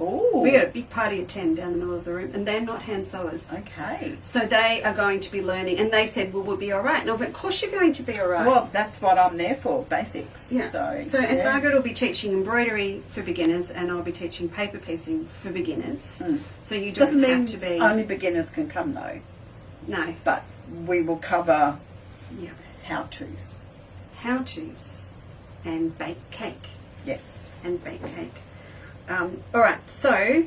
Oh. We got a big party at 10 down the middle of the room and they're not hand sewers. Okay. So they are going to be learning and they said, well, we'll be all right. And I went, of course you're going to be all right. Well, that's what I'm there for, basics. Yeah. So and yeah. Margaret will be teaching embroidery for beginners and I'll be teaching paper piecing for beginners. So you don't Doesn't have mean to be... only beginners can come though. No. But we will cover Yeah. how-tos. How-tos and bake cake. Yes. And bake cake. All right, so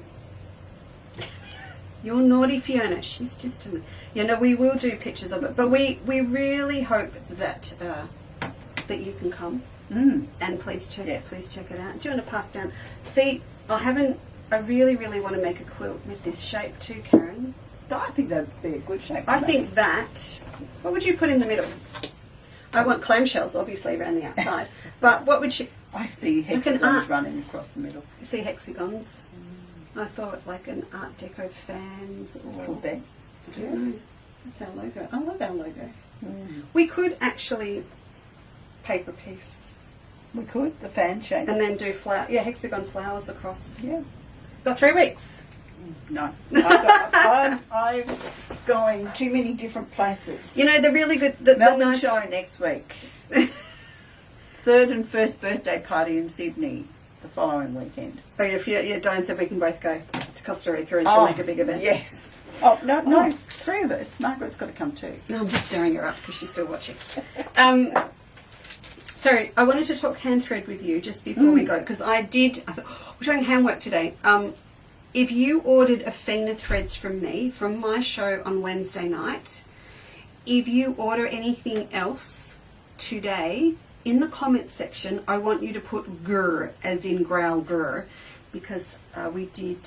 you're naughty Fiona. She's just, we will do pictures of it, but we really hope that that you can come and please check it out. Do you want to pass down? See, I really want to make a quilt with this shape too, Karen. I think that'd be a good shape. I think that. What would you put in the middle? I want clamshells, obviously, around the outside. But what would you? I see hexagons running across the middle. You see hexagons? I thought like an Art Deco fans or... Could be. I don't know. That's our logo. I love our logo. We could actually paper piece. We could, the fan shape. And then do hexagon flowers across. Yeah. Got 3 weeks. No. I'm going too many different places. You know, the really good... The Melbourne nice... show next week. 3rd and 1st birthday party in Sydney the following weekend. Oh, yeah, Diane said we can both go to Costa Rica and she'll make a big event. Yes. Oh, no, 3 of us. Margaret's got to come too. No, I'm just stirring her up because she's still watching. Sorry, I wanted to talk hand thread with you just before we go because I thought, we're doing handwork today. If you ordered Afina threads from me from my show on Wednesday night, if you order anything else today, in the comments section, I want you to put grr, as in growl grr, because we did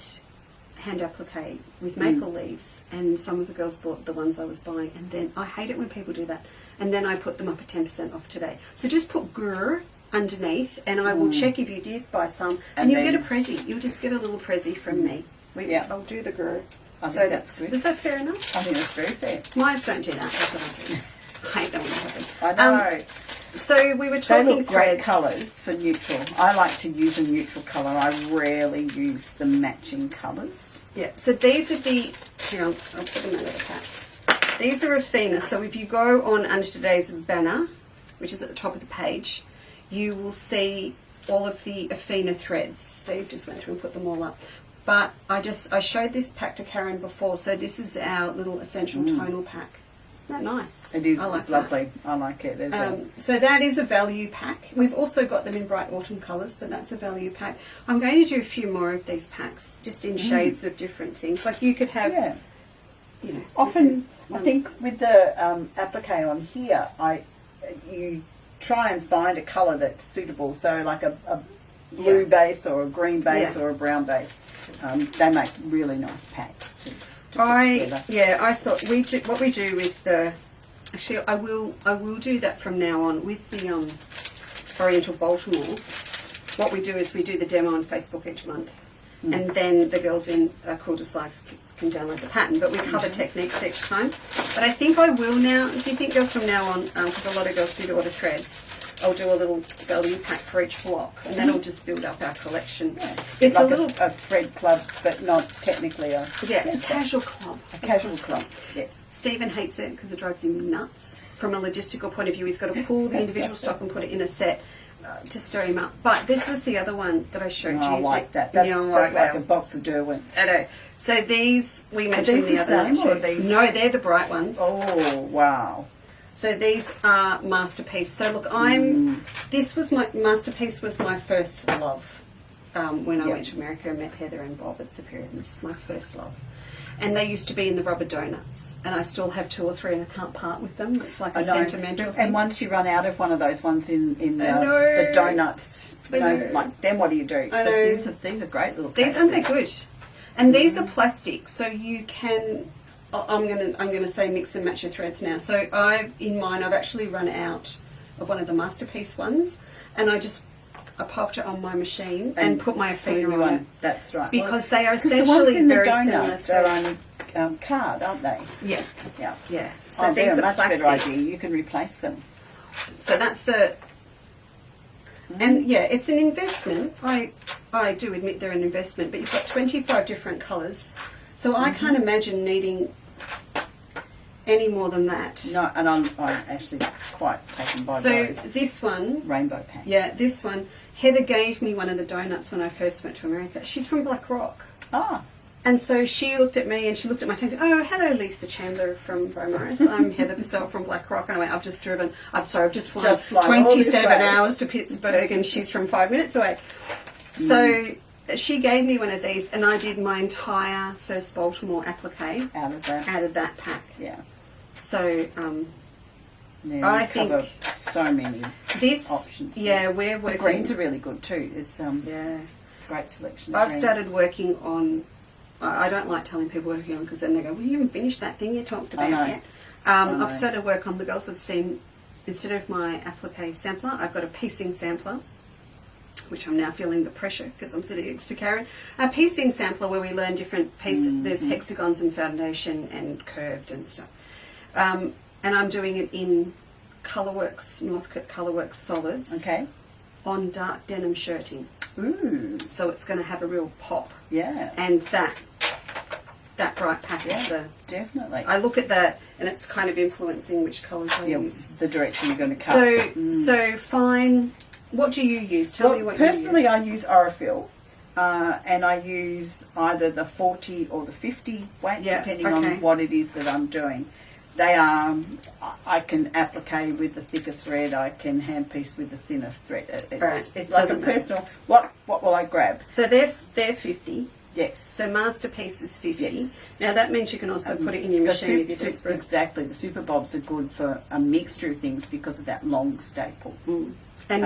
hand applique with maple leaves, and some of the girls bought the ones I was buying, and then I hate it when people do that, and then I put them up at 10% off today. So just put grr underneath, and I will check if you did buy some, and you'll get a prezi. You'll just get a little prezi from me. I'll do the grr. So that's good. Is that fair enough? I think that's very fair. Mines don't do that. That's what I do. I hate that when it happens. I know. So we were They talking look great threads. colours for neutral. I like to use a neutral colour. I rarely use the matching colours. Yeah, so these are the, hang on, I'll put them under the pack. These are Afina, so if you go on under today's banner, which is at the top of the page, you will see all of the Afina threads. Steve just went through and put them all up. But I showed this pack to Karen before, so this is our little essential tonal pack. Isn't that nice? It is. I like It's lovely. I like it. So that is a value pack. We've also got them in bright autumn colours, but that's a value pack. I'm going to do a few more of these packs, just in shades of different things. Like you could have, Often, I think with the applique on here, you try and find a colour that's suitable. So like a blue base or a green base or a brown base. They make really nice packs too. I thought what we do with the, actually I will do that from now on with the Oriental Baltimore. What we do is we do the demo on Facebook each month, and then the girls in Quilters Life can download the pattern, but we cover techniques each time. But I think I will now, if you think girls from now on, because a lot of girls did order threads, I'll do a little value pack for each block, and that'll just build up our collection. Yeah. It's like a little a thread club, but not technically a... Yeah, it's a casual club. A casual club, yes. Stephen hates it because it drives him nuts. From a logistical point of view, he's got to pull the individual stock and put it in a set to stir him up. But this was the other one that I showed you. I like that. That's like a box of Derwents. I know. So these, we mentioned these the other same, or two. these? No, they're the bright ones. Oh, wow. So these are Masterpiece. So look, this was my Masterpiece was my first love when I went to America and met Heather and Bob at Superior. This is my first love. And they used to be in the rubber donuts, and I still have 2 or 3, and I can't part with them. It's like a sentimental thing. And once you run out of one of those ones in the donuts, like then what do you do? I know. These are great little. Aren't they good? And these are plastic, so you can. I'm gonna say mix and match your threads now. So I've actually run out of one of the Masterpiece ones, and I popped it on my machine and put my finger on it. That's right. Because they are essentially very similar. They're on card, aren't they? Yeah. Yeah. Yeah. So these they're are a much plastic. better idea. You can replace them. So that's the. And yeah, it's an investment. I do admit they're an investment, but you've got 25 different colours. So I can't imagine needing any more than that. No, and I'm actually quite taken by those this one, rainbow packs. yeah, this one, Heather gave me one of the donuts when I first went to America. She's from Black Rock. Ah. And so she looked at me and she looked at my tank. Oh, hello, Lisa Chandler from Beaumaris. I'm Heather Bissell from Black Rock. And I went, I've just flown 27 hours to Pittsburgh, and she's from 5 minutes away. So she gave me one of these, and I did my entire first Baltimore applique Out of that pack. Yeah. So Yeah, I cover think so many this, options. yeah, we're The working. greens are really good too. There's Yeah. great selection. Of I've greens. started working on. I don't like telling people what I'm doing because then they go, "Well, you haven't finished that thing you talked about know. yet." I know. I've started work on. The girls have seen, instead of my applique sampler, I've got a piecing sampler, which I'm now feeling the pressure because I'm sitting next to Karen. A piecing sampler where we learn different pieces. There's hexagons and foundation and curved and stuff. And I'm doing it in Colourworks, Northcote Colourworks solids. Okay. On dark denim shirting. Ooh. So it's going to have a real pop. Yeah. And that bright pack is the... Definitely. I look at that and it's kind of influencing which colours I use. The direction you're going to cut. So fine. What do you use? Tell me what you use. Personally, I use Orifil. And I use either the 40 or the 50 weight, depending on what it is that I'm doing. They are, I can applique with the thicker thread, I can hand piece with the thinner thread. It's like a personal, what will I grab? So they're 50. Yes. So Masterpiece is 50. Yes. Now that means you can also put it in your machine if you're desperate. Exactly. The Super Bobs are good for a mixture of things because of that long staple. And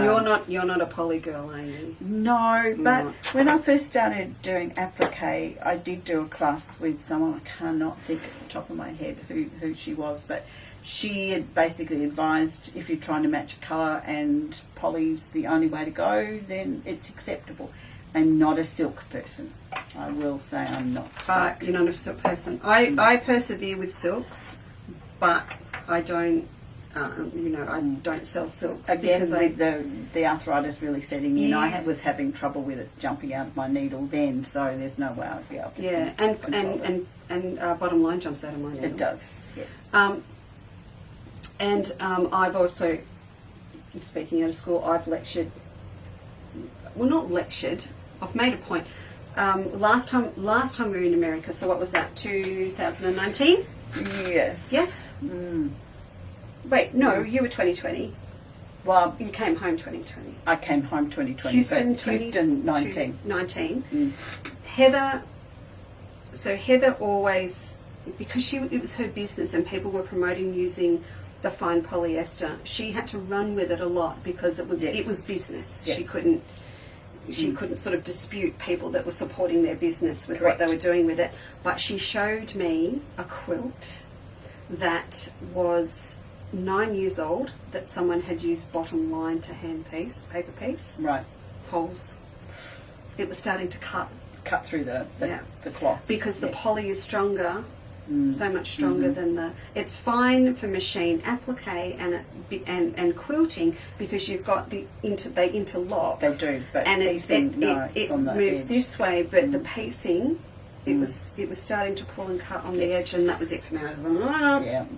you're not a poly girl, are you? No, but when I first started doing applique, I did do a class with someone, I cannot think at the top of my head who she was, but she had basically advised if you're trying to match a colour and poly's the only way to go, then it's acceptable. I'm not a silk person. I will say I'm not. You're not a silk person. I persevere with silks, but I don't. I don't sell silks Again, because with the arthritis really setting in, I was having trouble with it jumping out of my needle then, so there's no way I'd be able to and bottom line jumps out of my needle. It does, yes. I've also, speaking out of school, I've lectured. Well, not lectured. I've made a point. Last time we were in America. So what was that? 2019. Yes. Yes. Mm. Wait, no, you were 2020. Well, You came home 2020. I came home 2020. Houston, but Houston 19. 19. Mm. Heather always, because it was her business and people were promoting using the fine polyester, she had to run with it a lot because it was business. Yes. She couldn't sort of dispute people that were supporting their business with Correct. what they were doing with it. But she showed me a quilt that was 9 years old that someone had used bottom line to paper piece, Right. holes. It was starting to cut Through the cloth. because the poly is stronger, so much stronger than it's fine for machine applique and quilting because you've got they interlock. They do, but and piecing, it on the moves edge. this way, but the piecing, it was starting to pull and cut on the edge, and that was it for me. I was like,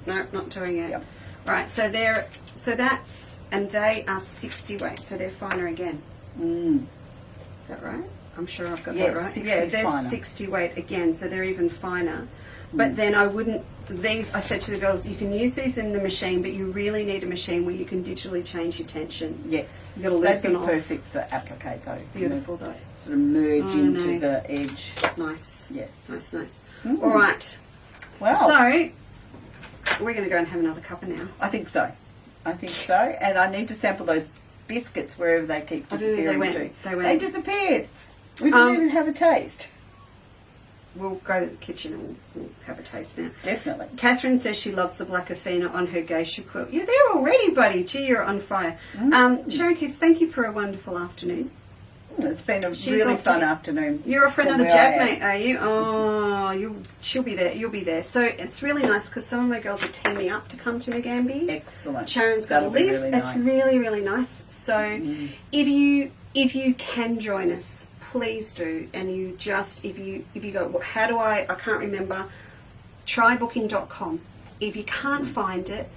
no, not doing it. Yep. Right, so they are 60 weight, so they're finer again. Mm. Is that right? I'm sure I've got Yes, that right. 60 Yeah, is there's finer. 60 weight again, so they're even finer. But then I wouldn't, these, I said to the girls, you can use these in the machine, but you really need a machine where you can digitally change your tension. Yes. You've got to They'd loosen be off. perfect for applique though. Beautiful though. Sort of merge I into know. the edge. Nice. Yes. Nice, nice. Mm. All right. Wow. So, we're going to go and have another cuppa now. I think so. And I need to sample those biscuits wherever they keep I don't know, disappearing they to. went. They disappeared. We didn't even have a taste. We'll go to the kitchen and we'll have a taste now. Definitely. Catherine says she loves the black Athena on her geisha quilt. You're there already, buddy. Gee, you're on fire. Sharon Kiss, thank you for a wonderful afternoon. It's been a She's really off fun to- afternoon. You're off for from another where jab, I am. mate, are you? Oh, she'll be there. You'll be there. So it's really nice because some of my girls are teaming up to come to Nagambie. Excellent. Sharon's got to That'll be leave. really It's nice. really, really nice. So if you can join us, please do. And you just, if you go, well, how do I can't remember, trybooking.com. If you can't find it,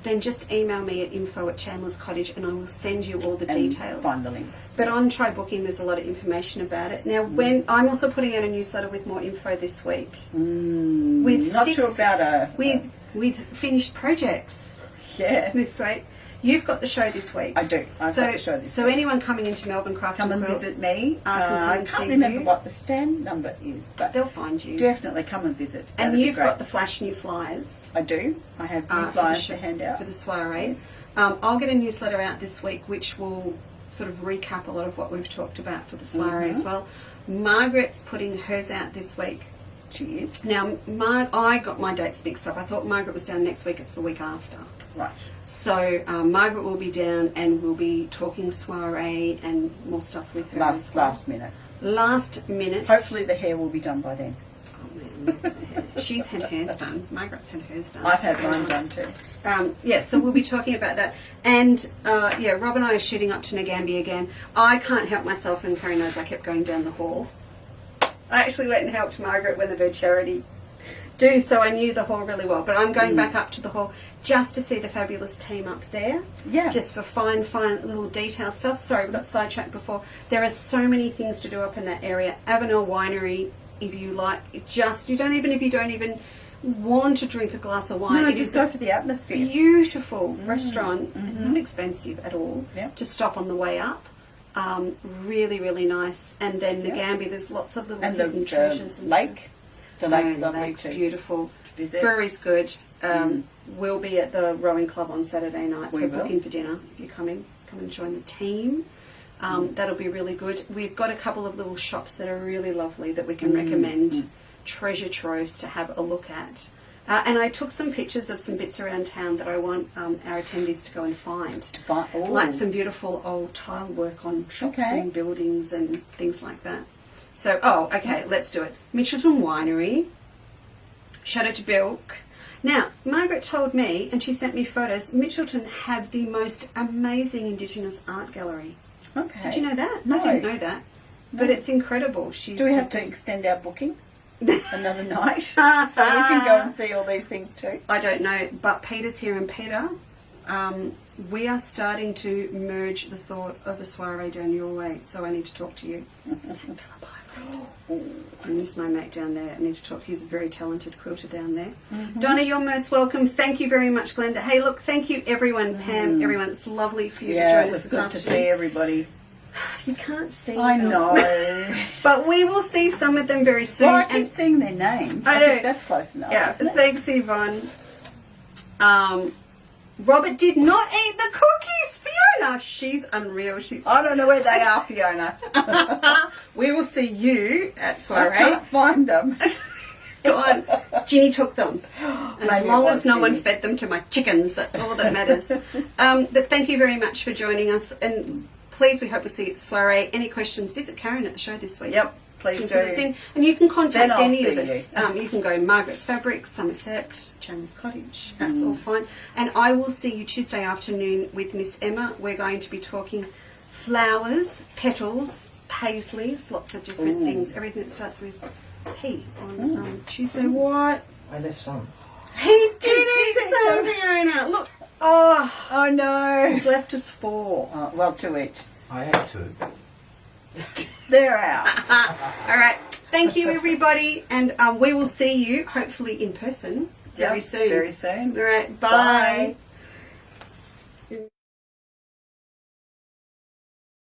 then just email me at info@Chandler's Cottage and I will send you all the And details. find the links. But on Try Booking, there's a lot of information about it. Now, when I'm also putting out a newsletter with more info this week. With Not 6 sure about with finished projects yeah. this week. You've got the show this week. I do. I've got the show this So week. anyone coming into Melbourne Craft Come and Quilt, visit me. can come I and can't see remember you. what the stand number is, but they'll find you. definitely come and visit. And That'd be you've great. got the flash new flyers. I do. I have new for the flyers show- to hand out. for the soirees. I'll get a newsletter out this week, which will sort of recap a lot of what we've talked about for the soiree as well. Margaret's putting hers out this week. She is. Now, I got my dates mixed up. I thought Margaret was down next week. It's the week after. Right. So Margaret will be down and we'll be talking soiree and more stuff with her. as well. Last minute. Last minute. Hopefully the hair will be done by then. Oh, man. She's had hers done. Margaret's had hers done. I've She's had mine going done too. yeah, so we'll be talking about that. And yeah, Rob and I are shooting up to Nagambie again. I can't help myself, and Carrie knows I kept going down the hall. I actually went and helped Margaret with the bird charity do, so I knew the hall really well. But I'm going back up to the hall just to see the fabulous team up there. Yeah. Just for fine little detail stuff. Sorry, we got sidetracked before. There are so many things to do up in that area. Avenel Winery, if you like, if you don't even want to drink a glass of wine. No, it just is go a for the atmosphere. beautiful restaurant, not expensive at all. Yep. To stop on the way up. Really, really nice. And then Nagambie, there's lots of little And hidden the treasures. and lake. The stuff. lake's Oh, lovely lake's too. beautiful. To visit. Brewery's good. We'll be at the rowing club on Saturday night, We so will. book in for dinner if you're coming. Come and join the team. That'll be really good. We've got a couple of little shops that are really lovely that we can recommend. Treasure troves to have a look at. And I took some pictures of some bits around town that I want our attendees to go and find. Like some beautiful old tile work on shops Okay. and buildings and things like that. So, okay, let's do it. Mitchelton Winery. Shout out to Bilk. Now, Margaret told me, and she sent me photos, Mitchelton have the most amazing Indigenous art gallery. Okay. Did you know that? No. I didn't know that. But it's incredible. Do we have to extend our booking another night so we can go and see all these things too? I don't know, but Peter's here, and Peter, we are starting to merge the thought of a soiree down your way, so I need to talk to you. And this is my mate down there. I need to talk. He's a very talented quilter down there. Donna, you're most welcome. Thank you very much, Glenda. Hey, look, thank you, everyone. Pam, everyone. It's lovely for you to Yeah, join it us was this good to afternoon. see everybody. You can't see I them. know. But we will see some of them very soon. Well, I keep And- seeing their names. I I know. think that's close enough. yeah, isn't it? thanks, Yvonne. Robert did not eat the cookies. Fiona, she's unreal. She's. I don't know where they are, Fiona. We will see you at I Soiree. can't find them. Go on. Ginny took them. As Maybe long it as was no one Ginny. fed them to my chickens, that's all that matters. But thank you very much for joining us. And please, we hope to see you at Soiree. Any questions, visit Karen at the show this week. Yep, please Can do. put us in. And you can contact Then I'll any of see us. You can go Margaret's Fabrics, Somerset, Chandler's Cottage. That's all fine. And I will see you Tuesday afternoon with Miss Emma. We're going to be talking flowers, petals, paisleys, lots of different things. Everything that starts with P on Tuesday. What? I left some. He did eat some, Fiona. Look. Oh, Oh no. he's left us 4. Well, to eat. I had two. They're ours. All right. Thank you, everybody. And we will see you hopefully in person very Yep, soon. Very soon. All right. Bye. Bye.